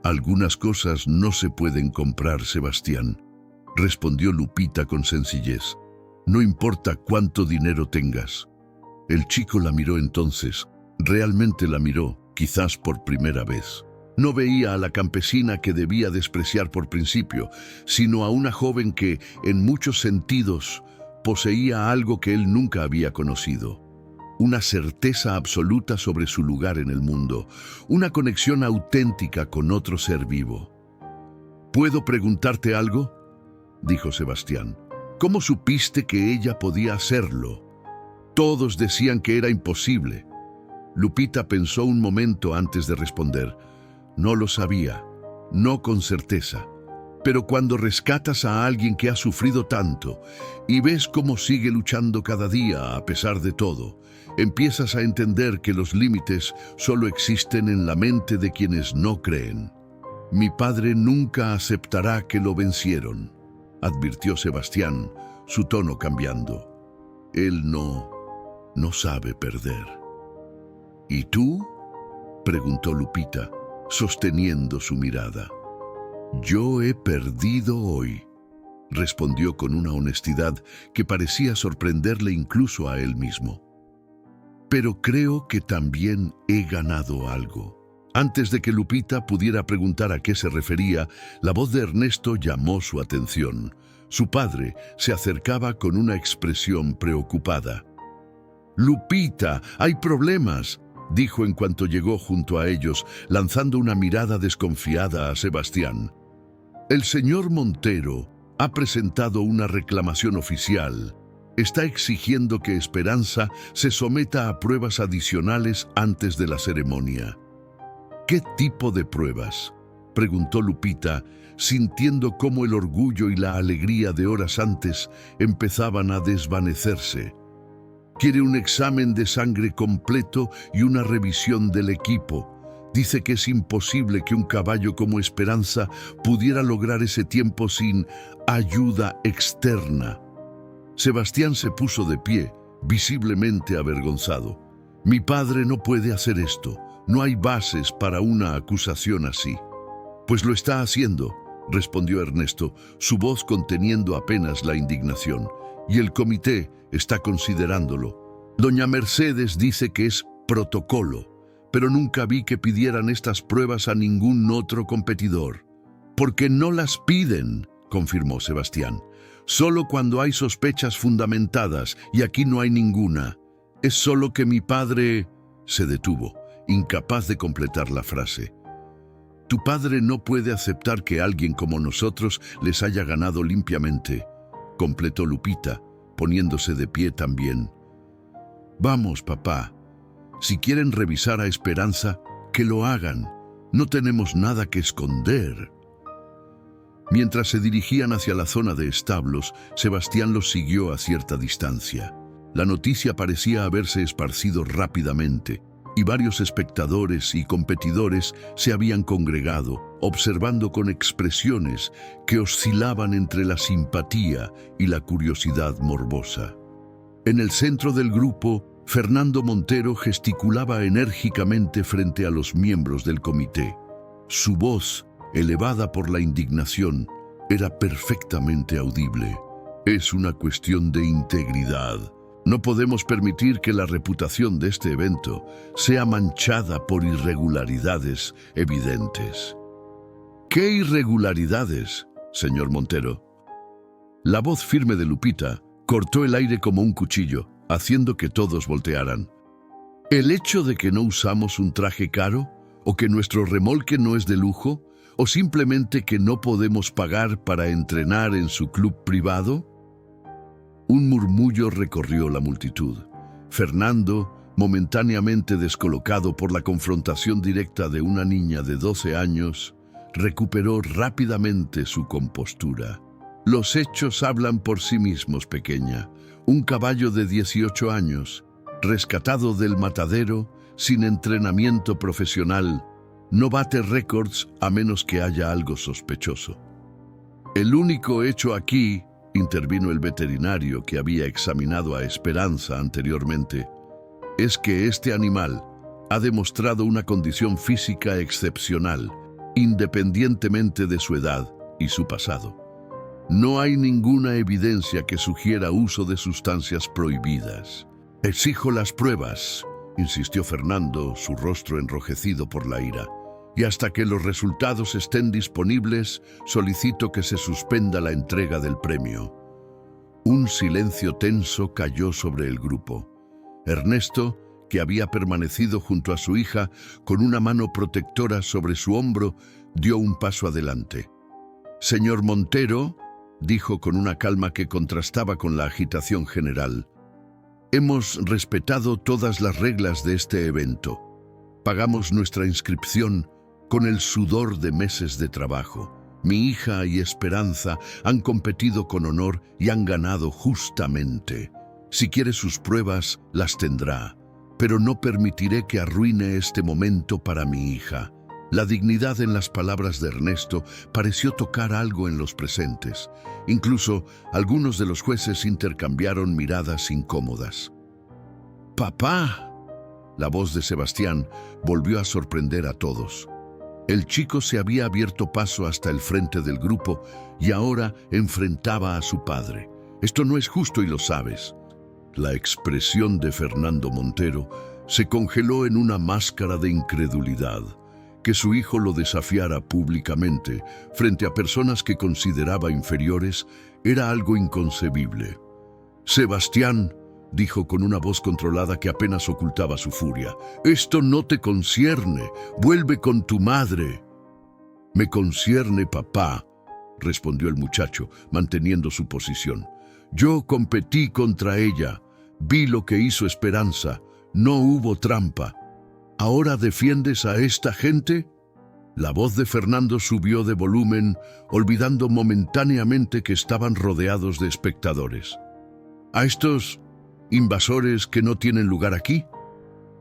«Algunas cosas no se pueden comprar, Sebastián», respondió Lupita con sencillez. «No importa cuánto dinero tengas». El chico la miró entonces. Realmente la miró, quizás por primera vez. No veía a la campesina que debía despreciar por principio, sino a una joven que, en muchos sentidos, poseía algo que él nunca había conocido. Una certeza absoluta sobre su lugar en el mundo, una conexión auténtica con otro ser vivo. «¿Puedo preguntarte algo?», dijo Sebastián. «¿Cómo supiste que ella podía hacerlo?». Todos decían que era imposible. Lupita pensó un momento antes de responder. No lo sabía, no con certeza. Pero cuando rescatas a alguien que ha sufrido tanto y ves cómo sigue luchando cada día a pesar de todo, empiezas a entender que los límites solo existen en la mente de quienes no creen. Mi padre nunca aceptará que lo vencieron, advirtió Sebastián, su tono cambiando. Él no sabe perder. ¿Y tú?, preguntó Lupita, sosteniendo su mirada. Yo he perdido hoy, respondió con una honestidad que parecía sorprenderle incluso a él mismo. Pero creo que también he ganado algo. Antes de que Lupita pudiera preguntar a qué se refería, la voz de Ernesto llamó su atención. Su padre se acercaba con una expresión preocupada. «Lupita, hay problemas», dijo en cuanto llegó junto a ellos, lanzando una mirada desconfiada a Sebastián. «El señor Montero ha presentado una reclamación oficial. Está exigiendo que Esperanza se someta a pruebas adicionales antes de la ceremonia». «¿Qué tipo de pruebas?», preguntó Lupita, sintiendo cómo el orgullo y la alegría de horas antes empezaban a desvanecerse. «Quiere un examen de sangre completo y una revisión del equipo. Dice que es imposible que un caballo como Esperanza pudiera lograr ese tiempo sin ayuda externa». Sebastián se puso de pie, visiblemente avergonzado. «Mi padre no puede hacer esto. No hay bases para una acusación así». «Pues lo está haciendo», respondió Ernesto, su voz conteniendo apenas la indignación. «Y el comité está considerándolo. Doña Mercedes dice que es protocolo, pero nunca vi que pidieran estas pruebas a ningún otro competidor». «Porque no las piden», confirmó Sebastián. «Solo cuando hay sospechas fundamentadas, y aquí no hay ninguna. Es solo que mi padre…» Se detuvo, incapaz de completar la frase. «Tu padre no puede aceptar que alguien como nosotros les haya ganado limpiamente», completó Lupita, poniéndose de pie también. «Vamos, papá. Si quieren revisar a Esperanza, que lo hagan. No tenemos nada que esconder». Mientras se dirigían hacia la zona de establos, Sebastián los siguió a cierta distancia. La noticia parecía haberse esparcido rápidamente, y varios espectadores y competidores se habían congregado, observando con expresiones que oscilaban entre la simpatía y la curiosidad morbosa. En el centro del grupo, Fernando Montero gesticulaba enérgicamente frente a los miembros del comité. Su voz, elevada por la indignación, era perfectamente audible. «Es una cuestión de integridad. No podemos permitir que la reputación de este evento sea manchada por irregularidades evidentes». «¿Qué irregularidades, señor Montero?». La voz firme de Lupita cortó el aire como un cuchillo, haciendo que todos voltearan. «¿El hecho de que no usamos un traje caro? ¿O que nuestro remolque no es de lujo? ¿O simplemente que no podemos pagar para entrenar en su club privado?». Un murmullo recorrió la multitud. Fernando, momentáneamente descolocado por la confrontación directa de una niña de 12 años, recuperó rápidamente su compostura. «Los hechos hablan por sí mismos, pequeña. Un caballo de 18 años, rescatado del matadero, sin entrenamiento profesional, no bate récords a menos que haya algo sospechoso». «El único hecho aquí», intervino el veterinario que había examinado a Esperanza anteriormente, «es que este animal ha demostrado una condición física excepcional, independientemente de su edad y su pasado. No hay ninguna evidencia que sugiera uso de sustancias prohibidas». «Exijo las pruebas», insistió Fernando, su rostro enrojecido por la ira. «Y hasta que los resultados estén disponibles, solicito que se suspenda la entrega del premio». Un silencio tenso cayó sobre el grupo. Ernesto, que había permanecido junto a su hija con una mano protectora sobre su hombro, dio un paso adelante. «Señor Montero», dijo con una calma que contrastaba con la agitación general, Hemos respetado todas las reglas de este evento. Pagamos nuestra inscripción con el sudor de meses de trabajo. Mi hija y Esperanza han competido con honor y han ganado justamente. Si quiere sus pruebas, las tendrá, pero no permitiré que arruine este momento para mi hija. La dignidad en las palabras de Ernesto pareció tocar algo en los presentes. Incluso algunos de los jueces intercambiaron miradas incómodas. ¡Papá! La voz de Sebastián volvió a sorprender a todos. El chico se había abierto paso hasta el frente del grupo y ahora enfrentaba a su padre. Esto no es justo y lo sabes. La expresión de Fernando Montero se congeló en una máscara de incredulidad. Que su hijo lo desafiara públicamente frente a personas que consideraba inferiores era algo inconcebible. Sebastián, dijo con una voz controlada que apenas ocultaba su furia, esto no te concierne, vuelve con tu madre. Me concierne, papá, respondió el muchacho, manteniendo su posición. Yo competí contra ella, vi lo que hizo Esperanza, no hubo trampa. ¿Ahora defiendes a esta gente? La voz de Fernando subió de volumen, olvidando momentáneamente que estaban rodeados de espectadores. ¿A estos invasores que no tienen lugar aquí?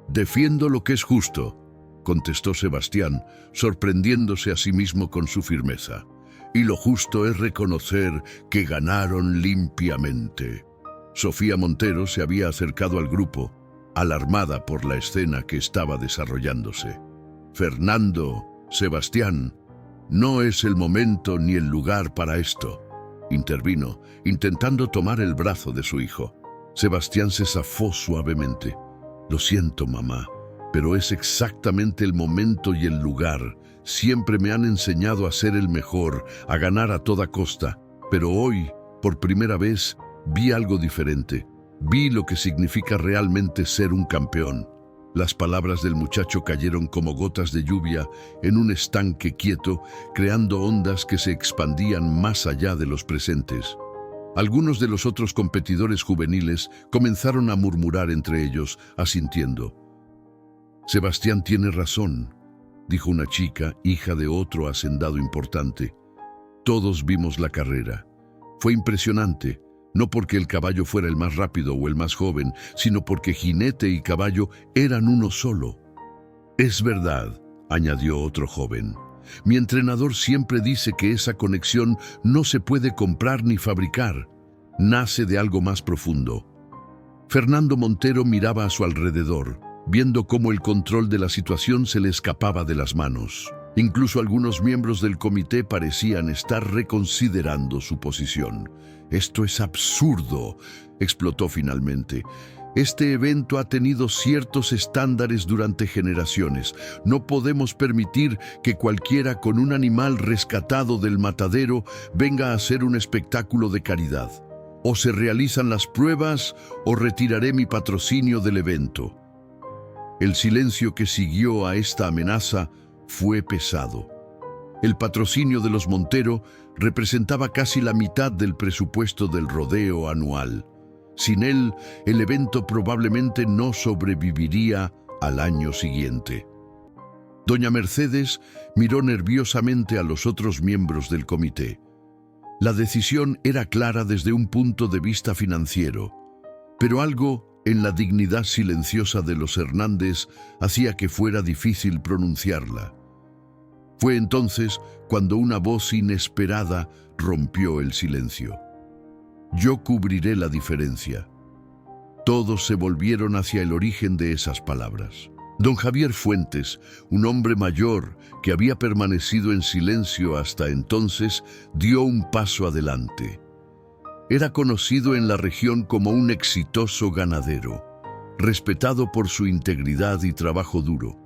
Defiendo lo que es justo, contestó Sebastián, sorprendiéndose a sí mismo con su firmeza. Y lo justo es reconocer que ganaron limpiamente. Sofía Montero se había acercado al grupo, alarmada por la escena que estaba desarrollándose. Fernando, Sebastián, no es el momento ni el lugar para esto, intervino, intentando tomar el brazo de su hijo. Sebastián se zafó suavemente. Lo siento, mamá, pero es exactamente el momento y el lugar. Siempre me han enseñado a ser el mejor, a ganar a toda costa, pero hoy, por primera vez, vi algo diferente. Vi lo que significa realmente ser un campeón. Las palabras del muchacho cayeron como gotas de lluvia en un estanque quieto, creando ondas que se expandían más allá de los presentes. Algunos de los otros competidores juveniles comenzaron a murmurar entre ellos, asintiendo. Sebastián tiene razón, dijo una chica, hija de otro hacendado importante. Todos vimos la carrera. Fue impresionante. No porque el caballo fuera el más rápido o el más joven, sino porque jinete y caballo eran uno solo. Es verdad, añadió otro joven. Mi entrenador siempre dice que esa conexión no se puede comprar ni fabricar. Nace de algo más profundo. Fernando Montero miraba a su alrededor, viendo cómo el control de la situación se le escapaba de las manos. Incluso algunos miembros del comité parecían estar reconsiderando su posición. Esto es absurdo, explotó finalmente. Este evento ha tenido ciertos estándares durante generaciones. No podemos permitir que cualquiera con un animal rescatado del matadero venga a hacer un espectáculo de caridad. O se realizan las pruebas o retiraré mi patrocinio del evento. El silencio que siguió a esta amenaza fue pesado. El patrocinio de los Montero representaba casi la mitad del presupuesto del rodeo anual. Sin él, el evento probablemente no sobreviviría al año siguiente. Doña Mercedes miró nerviosamente a los otros miembros del comité. La decisión era clara desde un punto de vista financiero, pero algo en la dignidad silenciosa de los Hernández hacía que fuera difícil pronunciarla. Fue entonces cuando una voz inesperada rompió el silencio. Yo cubriré la diferencia. Todos se volvieron hacia el origen de esas palabras. Don Javier Fuentes, un hombre mayor que había permanecido en silencio hasta entonces, dio un paso adelante. Era conocido en la región como un exitoso ganadero, respetado por su integridad y trabajo duro,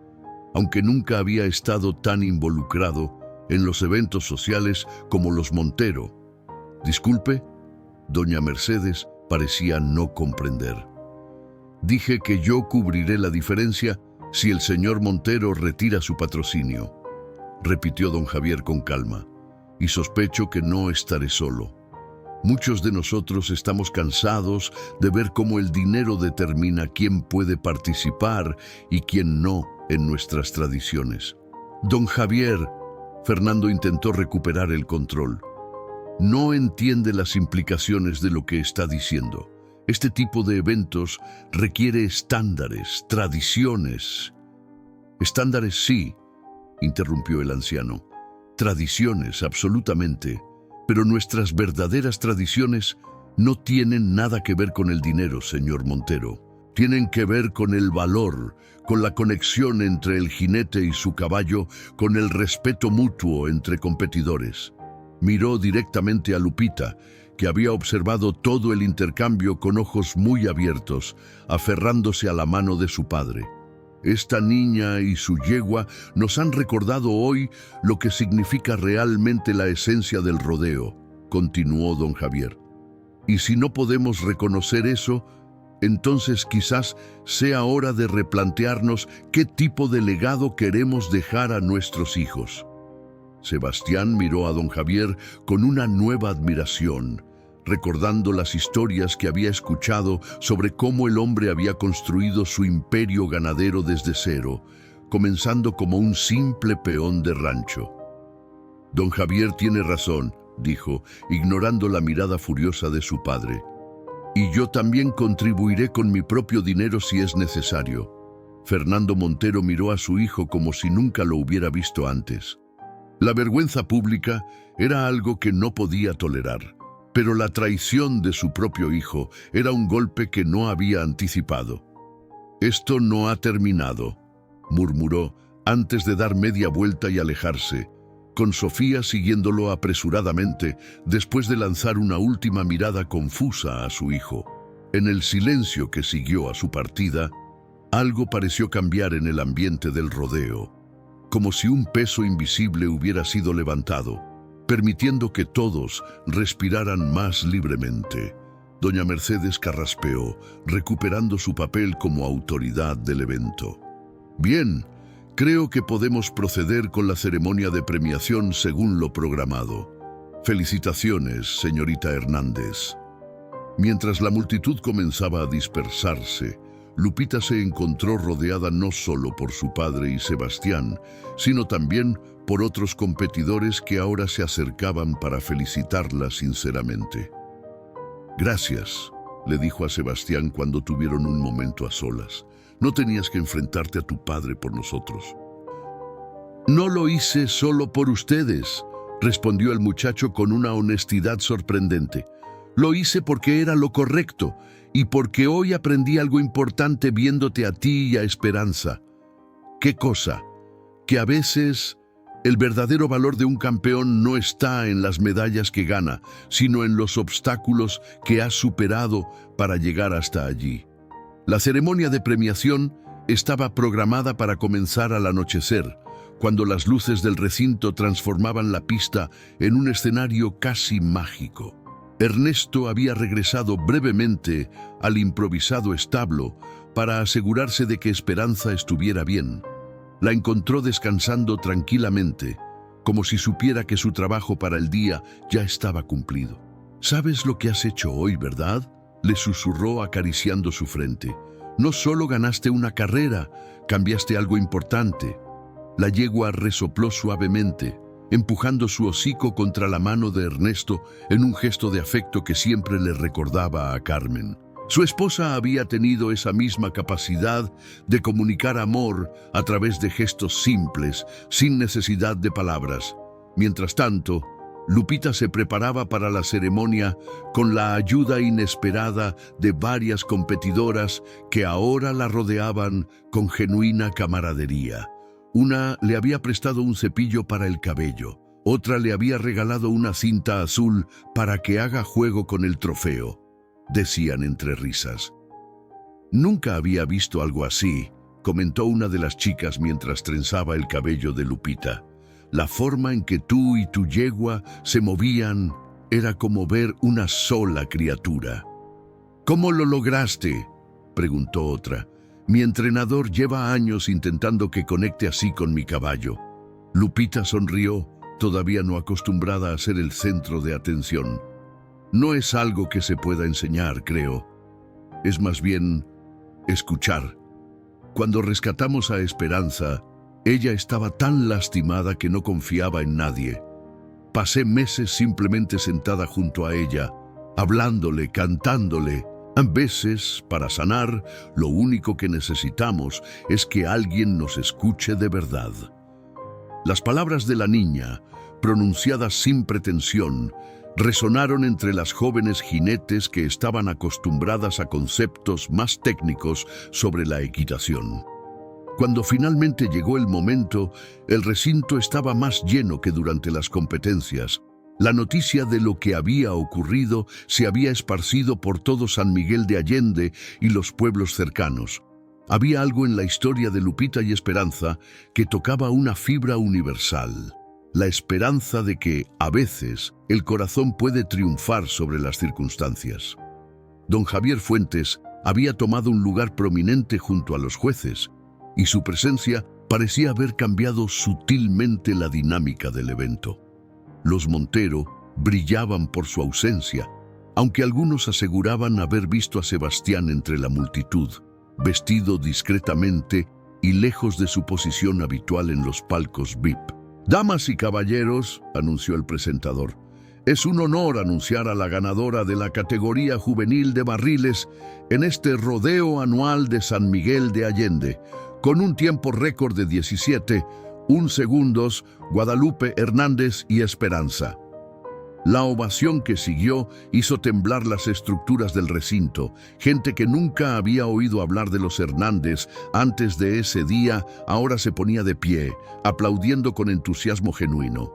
aunque nunca había estado tan involucrado en los eventos sociales como los Montero. Disculpe, doña Mercedes parecía no comprender. Dije que yo cubriré la diferencia si el señor Montero retira su patrocinio, repitió don Javier con calma, y sospecho que no estaré solo. Muchos de nosotros estamos cansados de ver cómo el dinero determina quién puede participar y quién no en nuestras tradiciones. Don Javier, Fernando intentó recuperar el control. No entiende las implicaciones de lo que está diciendo. Este tipo de eventos requiere estándares, tradiciones. Estándares sí, interrumpió el anciano. Tradiciones, absolutamente. Pero nuestras verdaderas tradiciones no tienen nada que ver con el dinero, señor Montero. Tienen que ver con el valor, con la conexión entre el jinete y su caballo, con el respeto mutuo entre competidores. Miró directamente a Lupita, que había observado todo el intercambio con ojos muy abiertos, aferrándose a la mano de su padre. Esta niña y su yegua nos han recordado hoy lo que significa realmente la esencia del rodeo, continuó don Javier. Y si no podemos reconocer eso, entonces quizás sea hora de replantearnos qué tipo de legado queremos dejar a nuestros hijos. Sebastián miró a don Javier con una nueva admiración, recordando las historias que había escuchado sobre cómo el hombre había construido su imperio ganadero desde cero, comenzando como un simple peón de rancho. Don Javier tiene razón, dijo, ignorando la mirada furiosa de su padre. Y yo también contribuiré con mi propio dinero si es necesario. Fernando Montero miró a su hijo como si nunca lo hubiera visto antes. La vergüenza pública era algo que no podía tolerar. Pero la traición de su propio hijo era un golpe que no había anticipado. «Esto no ha terminado», murmuró antes de dar media vuelta y alejarse, con Sofía siguiéndolo apresuradamente después de lanzar una última mirada confusa a su hijo. En el silencio que siguió a su partida, algo pareció cambiar en el ambiente del rodeo, como si un peso invisible hubiera sido levantado, permitiendo que todos respiraran más libremente. Doña Mercedes carraspeó, recuperando su papel como autoridad del evento. «Bien, creo que podemos proceder con la ceremonia de premiación según lo programado. Felicitaciones, señorita Hernández». Mientras la multitud comenzaba a dispersarse, Lupita se encontró rodeada no solo por su padre y Sebastián, sino también por otros competidores que ahora se acercaban para felicitarla sinceramente. «Gracias», le dijo a Sebastián cuando tuvieron un momento a solas. «No tenías que enfrentarte a tu padre por nosotros». «No lo hice solo por ustedes», respondió el muchacho con una honestidad sorprendente. «Lo hice porque era lo correcto y porque hoy aprendí algo importante viéndote a ti y a Esperanza». «¿Qué cosa?» «Que a veces el verdadero valor de un campeón no está en las medallas que gana, sino en los obstáculos que ha superado para llegar hasta allí». La ceremonia de premiación estaba programada para comenzar al anochecer, cuando las luces del recinto transformaban la pista en un escenario casi mágico. Ernesto había regresado brevemente al improvisado establo para asegurarse de que Esperanza estuviera bien. La encontró descansando tranquilamente, como si supiera que su trabajo para el día ya estaba cumplido. «¿Sabes lo que has hecho hoy, verdad?», le susurró acariciando su frente. «No solo ganaste una carrera, cambiaste algo importante». La yegua resopló suavemente, empujando su hocico contra la mano de Ernesto en un gesto de afecto que siempre le recordaba a Carmen. Su esposa había tenido esa misma capacidad de comunicar amor a través de gestos simples, sin necesidad de palabras. Mientras tanto, Lupita se preparaba para la ceremonia con la ayuda inesperada de varias competidoras que ahora la rodeaban con genuina camaradería. Una le había prestado un cepillo para el cabello, otra le había regalado una cinta azul para que haga juego con el trofeo, decían entre risas. «Nunca había visto algo así», comentó una de las chicas mientras trenzaba el cabello de Lupita. «La forma en que tú y tu yegua se movían era como ver una sola criatura». «¿Cómo lo lograste?», preguntó otra. «Mi entrenador lleva años intentando que conecte así con mi caballo». Lupita sonrió, todavía no acostumbrada a ser el centro de atención. no es algo que se pueda enseñar, creo. Es más bien escuchar. Cuando rescatamos a Esperanza, ella estaba tan lastimada que no confiaba en nadie. Pasé meses simplemente sentada junto a ella, hablándole, cantándole. A veces, para sanar, lo único que necesitamos es que alguien nos escuche de verdad. Las palabras de la niña, pronunciadas sin pretensión, resonaron entre las jóvenes jinetes que estaban acostumbradas a conceptos más técnicos sobre la equitación. Cuando finalmente llegó el momento, el recinto estaba más lleno que durante las competencias. La noticia de lo que había ocurrido se había esparcido por todo San Miguel de Allende y los pueblos cercanos. Había algo en la historia de Lupita y Esperanza que tocaba una fibra universal. La esperanza de que, a veces, el corazón puede triunfar sobre las circunstancias. Don Javier Fuentes había tomado un lugar prominente junto a los jueces, y su presencia parecía haber cambiado sutilmente la dinámica del evento. Los Montero brillaban por su ausencia, aunque algunos aseguraban haber visto a Sebastián entre la multitud, vestido discretamente y lejos de su posición habitual en los palcos VIP. «Damas y caballeros», anunció el presentador, «es un honor anunciar a la ganadora de la categoría juvenil de barriles en este rodeo anual de San Miguel de Allende, con un tiempo récord de 17,1 segundos, Guadalupe Hernández y Esperanza». La ovación que siguió hizo temblar las estructuras del recinto. Gente que nunca había oído hablar de los Hernández antes de ese día, ahora se ponía de pie, aplaudiendo con entusiasmo genuino.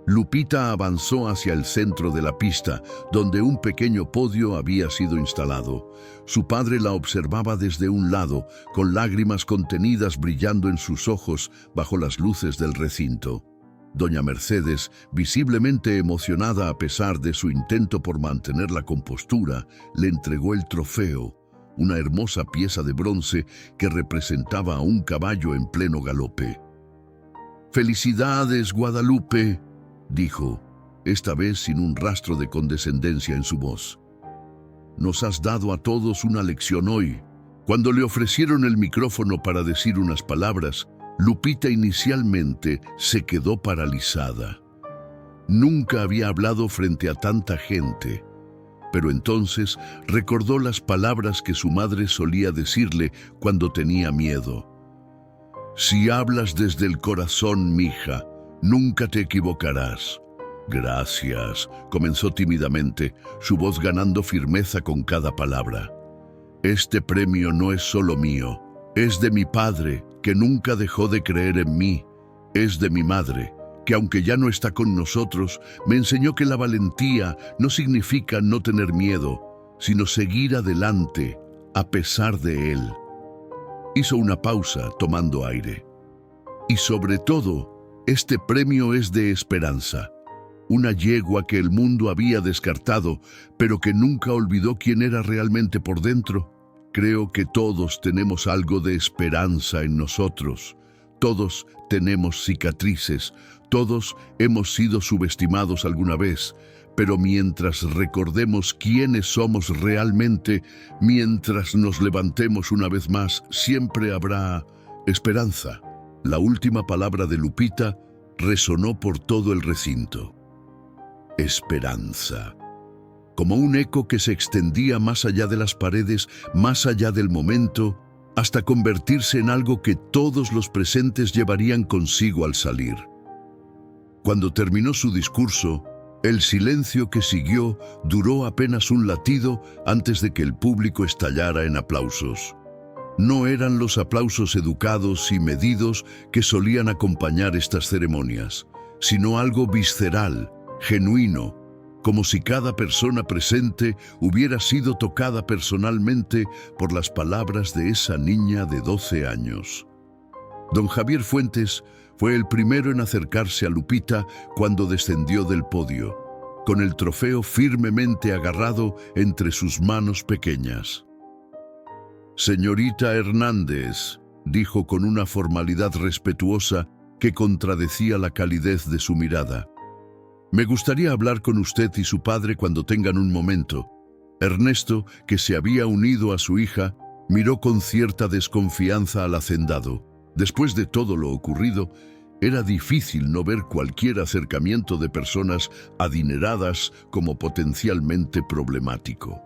Lupita avanzó hacia el centro de la pista, donde un pequeño podio había sido instalado. Su padre la observaba desde un lado, con lágrimas contenidas brillando en sus ojos bajo las luces del recinto. Doña Mercedes, visiblemente emocionada a pesar de su intento por mantener la compostura, le entregó el trofeo, una hermosa pieza de bronce que representaba a un caballo en pleno galope. «Felicidades, Guadalupe», dijo, esta vez sin un rastro de condescendencia en su voz. «Nos has dado a todos una lección hoy». Cuando le ofrecieron el micrófono para decir unas palabras, Lupita inicialmente se quedó paralizada. Nunca había hablado frente a tanta gente, pero entonces recordó las palabras que su madre solía decirle cuando tenía miedo. «Si hablas desde el corazón, mija, nunca te equivocarás». «Gracias», comenzó tímidamente, su voz ganando firmeza con cada palabra. «Este premio no es solo mío, es de mi padre, que nunca dejó de creer en mí. Es de mi madre, que aunque ya no está con nosotros, me enseñó que la valentía no significa no tener miedo, sino seguir adelante, a pesar de él». Hizo una pausa, tomando aire. «Y sobre todo, este premio es de Esperanza, una yegua que el mundo había descartado, pero que nunca olvidó quién era realmente por dentro. Creo que todos tenemos algo de esperanza en nosotros. Todos tenemos cicatrices, todos hemos sido subestimados alguna vez, pero mientras recordemos quiénes somos realmente, mientras nos levantemos una vez más, siempre habrá esperanza». La última palabra de Lupita resonó por todo el recinto. Esperanza. Como un eco que se extendía más allá de las paredes, más allá del momento, hasta convertirse en algo que todos los presentes llevarían consigo al salir. Cuando terminó su discurso, el silencio que siguió duró apenas un latido antes de que el público estallara en aplausos. No eran los aplausos educados y medidos que solían acompañar estas ceremonias, sino algo visceral, genuino, como si cada persona presente hubiera sido tocada personalmente por las palabras de esa niña de 12 años. Don Javier Fuentes fue el primero en acercarse a Lupita cuando descendió del podio, con el trofeo firmemente agarrado entre sus manos pequeñas. «Señorita Hernández», dijo con una formalidad respetuosa que contradecía la calidez de su mirada, Me gustaría hablar con usted y su padre cuando tengan un momento. Ernesto, que se había unido a su hija, miró con cierta desconfianza al hacendado. Después de todo lo ocurrido, era difícil no ver cualquier acercamiento de personas adineradas como potencialmente problemático.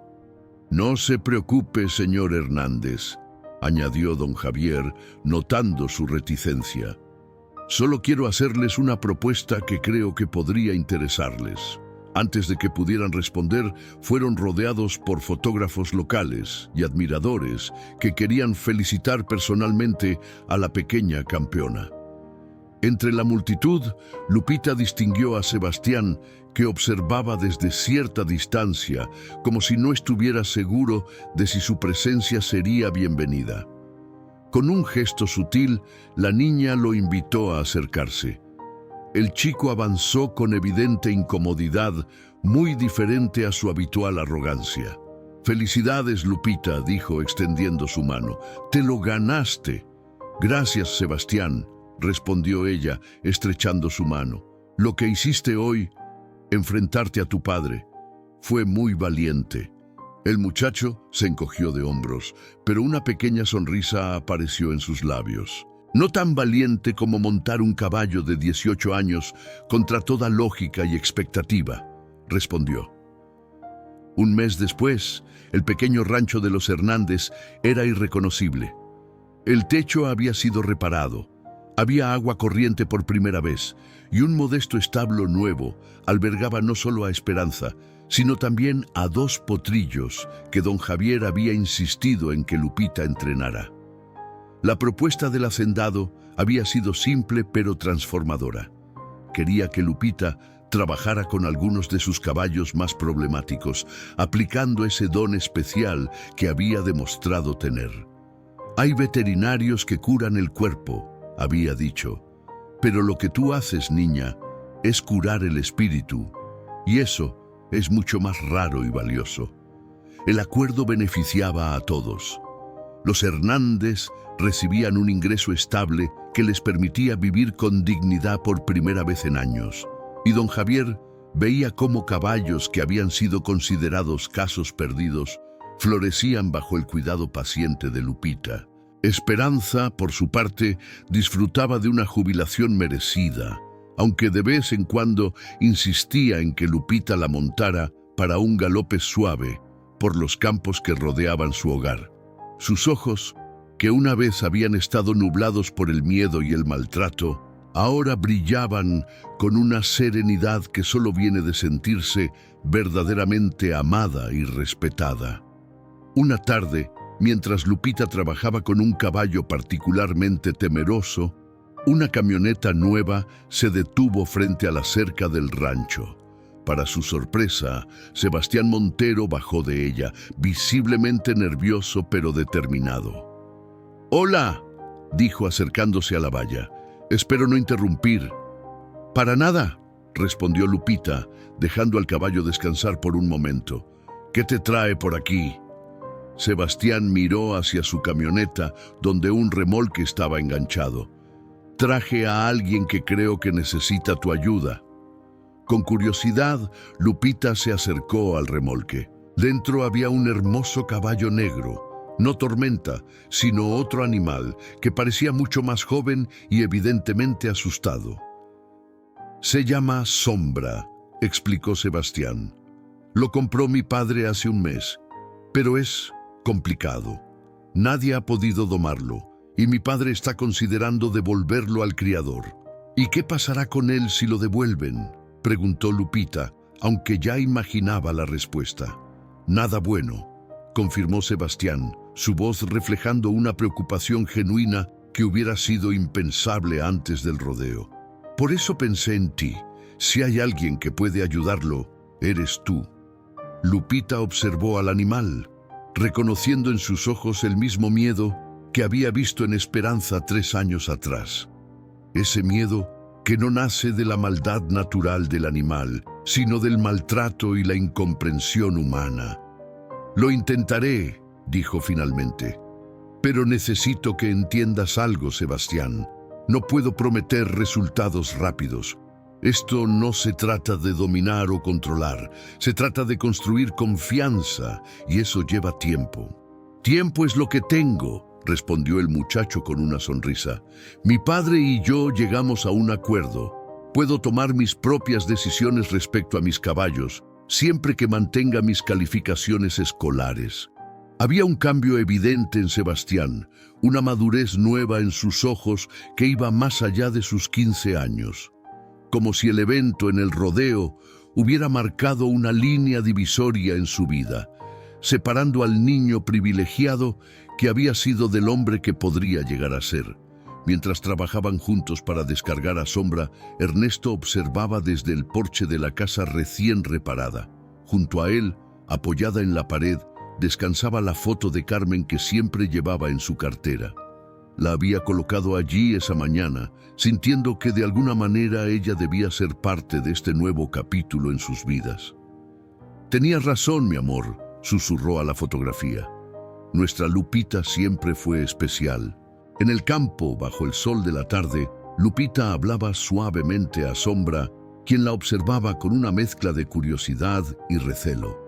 «No se preocupe, señor Hernández», añadió don Javier, notando su reticencia. «Solo quiero hacerles una propuesta que creo que podría interesarles». Antes de que pudieran responder, fueron rodeados por fotógrafos locales y admiradores que querían felicitar personalmente a la pequeña campeona. Entre la multitud, Lupita distinguió a Sebastián, que observaba desde cierta distancia, como si no estuviera seguro de si su presencia sería bienvenida. Con un gesto sutil, la niña lo invitó a acercarse. El chico avanzó con evidente incomodidad, muy diferente a su habitual arrogancia. «Felicidades, Lupita», dijo extendiendo su mano. «Te lo ganaste». «Gracias, Sebastián», respondió ella, estrechando su mano. «Lo que hiciste hoy, enfrentarte a tu padre, fue muy valiente». El muchacho se encogió de hombros, pero una pequeña sonrisa apareció en sus labios. «No tan valiente como montar un caballo de 18 años contra toda lógica y expectativa», respondió. Un mes después, el pequeño rancho de los Hernández era irreconocible. El techo había sido reparado, había agua corriente por primera vez, y un modesto establo nuevo albergaba no solo a Esperanza, sino también a 2 potrillos que don Javier había insistido en que Lupita entrenara. La propuesta del hacendado había sido simple pero transformadora. Quería que Lupita trabajara con algunos de sus caballos más problemáticos, aplicando ese don especial que había demostrado tener. «Hay veterinarios que curan el cuerpo», había dicho, «pero lo que tú haces, niña, es curar el espíritu, y eso es mucho más raro y valioso». El acuerdo beneficiaba a todos. Los Hernández recibían un ingreso estable que les permitía vivir con dignidad por primera vez en años. Y don Javier veía cómo caballos que habían sido considerados casos perdidos florecían bajo el cuidado paciente de Lupita. Esperanza, por su parte, disfrutaba de una jubilación merecida, aunque de vez en cuando insistía en que Lupita la montara para un galope suave por los campos que rodeaban su hogar. Sus ojos, que una vez habían estado nublados por el miedo y el maltrato, ahora brillaban con una serenidad que solo viene de sentirse verdaderamente amada y respetada. Una tarde, mientras Lupita trabajaba con un caballo particularmente temeroso, una camioneta nueva se detuvo frente a la cerca del rancho. Para su sorpresa, Sebastián Montero bajó de ella, visiblemente nervioso pero determinado. «Hola», dijo acercándose a la valla. «Espero no interrumpir». «Para nada», respondió Lupita, dejando al caballo descansar por un momento. «¿Qué te trae por aquí?» Sebastián miró hacia su camioneta, donde un remolque estaba enganchado. «Traje a alguien que creo que necesita tu ayuda». Con curiosidad, Lupita se acercó al remolque. Dentro había un hermoso caballo negro, no Tormenta, sino otro animal que parecía mucho más joven y evidentemente asustado. «Se llama Sombra», explicó Sebastián. «Lo compró mi padre hace un mes, pero es complicado. Nadie ha podido domarlo, y mi padre está considerando devolverlo al criador». «¿Y qué pasará con él si lo devuelven?», preguntó Lupita, aunque ya imaginaba la respuesta. «Nada bueno», confirmó Sebastián, su voz reflejando una preocupación genuina que hubiera sido impensable antes del rodeo. «Por eso pensé en ti. Si hay alguien que puede ayudarlo, eres tú». Lupita observó al animal, reconociendo en sus ojos el mismo miedo que había visto en Esperanza 3 años atrás. Ese miedo que no nace de la maldad natural del animal, sino del maltrato y la incomprensión humana. «Lo intentaré», dijo finalmente. «Pero necesito que entiendas algo, Sebastián. No puedo prometer resultados rápidos. Esto no se trata de dominar o controlar, se trata de construir confianza y eso lleva tiempo. Tiempo es lo que tengo, respondió el muchacho con una sonrisa. Mi padre y yo llegamos a un acuerdo. Puedo tomar mis propias decisiones respecto a mis caballos, siempre que mantenga mis calificaciones escolares. Había un cambio evidente en Sebastián, una madurez nueva en sus ojos que iba más allá de sus 15 años. Como si el evento en el rodeo hubiera marcado una línea divisoria en su vida, separando al niño privilegiado que había sido del hombre que podría llegar a ser. Mientras trabajaban juntos para descargar a Sombra, Ernesto observaba desde el porche de la casa recién reparada. Junto a él, apoyada en la pared, descansaba la foto de Carmen que siempre llevaba en su cartera. La había colocado allí esa mañana, sintiendo que de alguna manera ella debía ser parte de este nuevo capítulo en sus vidas. «Tenías razón, mi amor», susurró a la fotografía. «Nuestra Lupita siempre fue especial». En el campo, bajo el sol de la tarde, Lupita hablaba suavemente a Sombra, quien la observaba con una mezcla de curiosidad y recelo.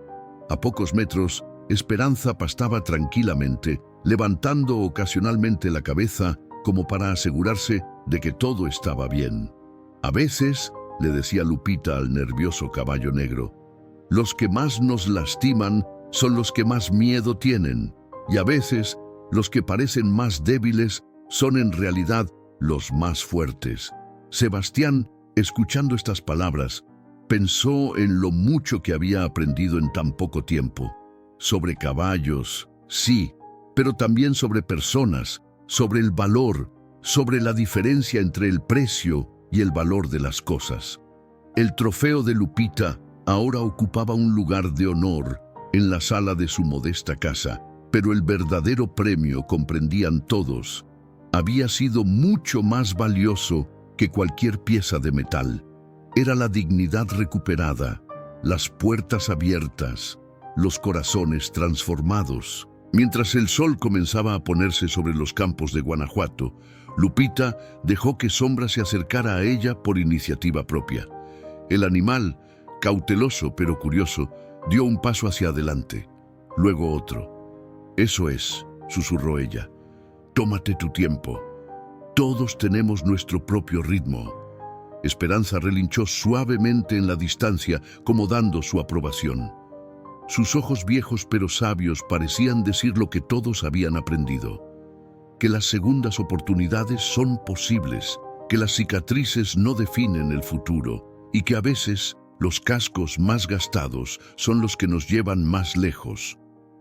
A pocos metros, Esperanza pastaba tranquilamente, levantando ocasionalmente la cabeza como para asegurarse de que todo estaba bien. «A veces», le decía Lupita al nervioso caballo negro, «los que más nos lastiman son los que más miedo tienen, y a veces los que parecen más débiles son en realidad los más fuertes». Sebastián, escuchando estas palabras, pensó en lo mucho que había aprendido en tan poco tiempo. Sobre caballos, sí, pero también sobre personas, sobre el valor, sobre la diferencia entre el precio y el valor de las cosas. El trofeo de Lupita ahora ocupaba un lugar de honor en la sala de su modesta casa, pero el verdadero premio, comprendían todos, había sido mucho más valioso que cualquier pieza de metal. Era la dignidad recuperada, las puertas abiertas, los corazones transformados. Mientras el sol comenzaba a ponerse sobre los campos de Guanajuato, Lupita dejó que Sombra se acercara a ella por iniciativa propia. El animal, cauteloso pero curioso, dio un paso hacia adelante, luego otro. «Eso es», susurró ella. «Tómate tu tiempo. Todos tenemos nuestro propio ritmo». Esperanza relinchó suavemente en la distancia, como dando su aprobación. Sus ojos viejos pero sabios parecían decir lo que todos habían aprendido: que las segundas oportunidades son posibles, que las cicatrices no definen el futuro y que a veces los cascos más gastados son los que nos llevan más lejos.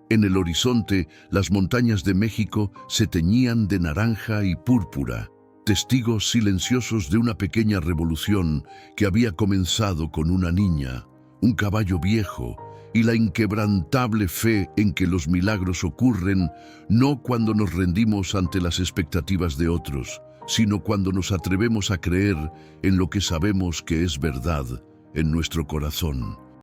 En el horizonte, las montañas de México se teñían de naranja y púrpura, testigos silenciosos de una pequeña revolución que había comenzado con una niña, un caballo viejo y la inquebrantable fe en que los milagros ocurren no cuando nos rendimos ante las expectativas de otros, sino cuando nos atrevemos a creer en lo que sabemos que es verdad en nuestro corazón.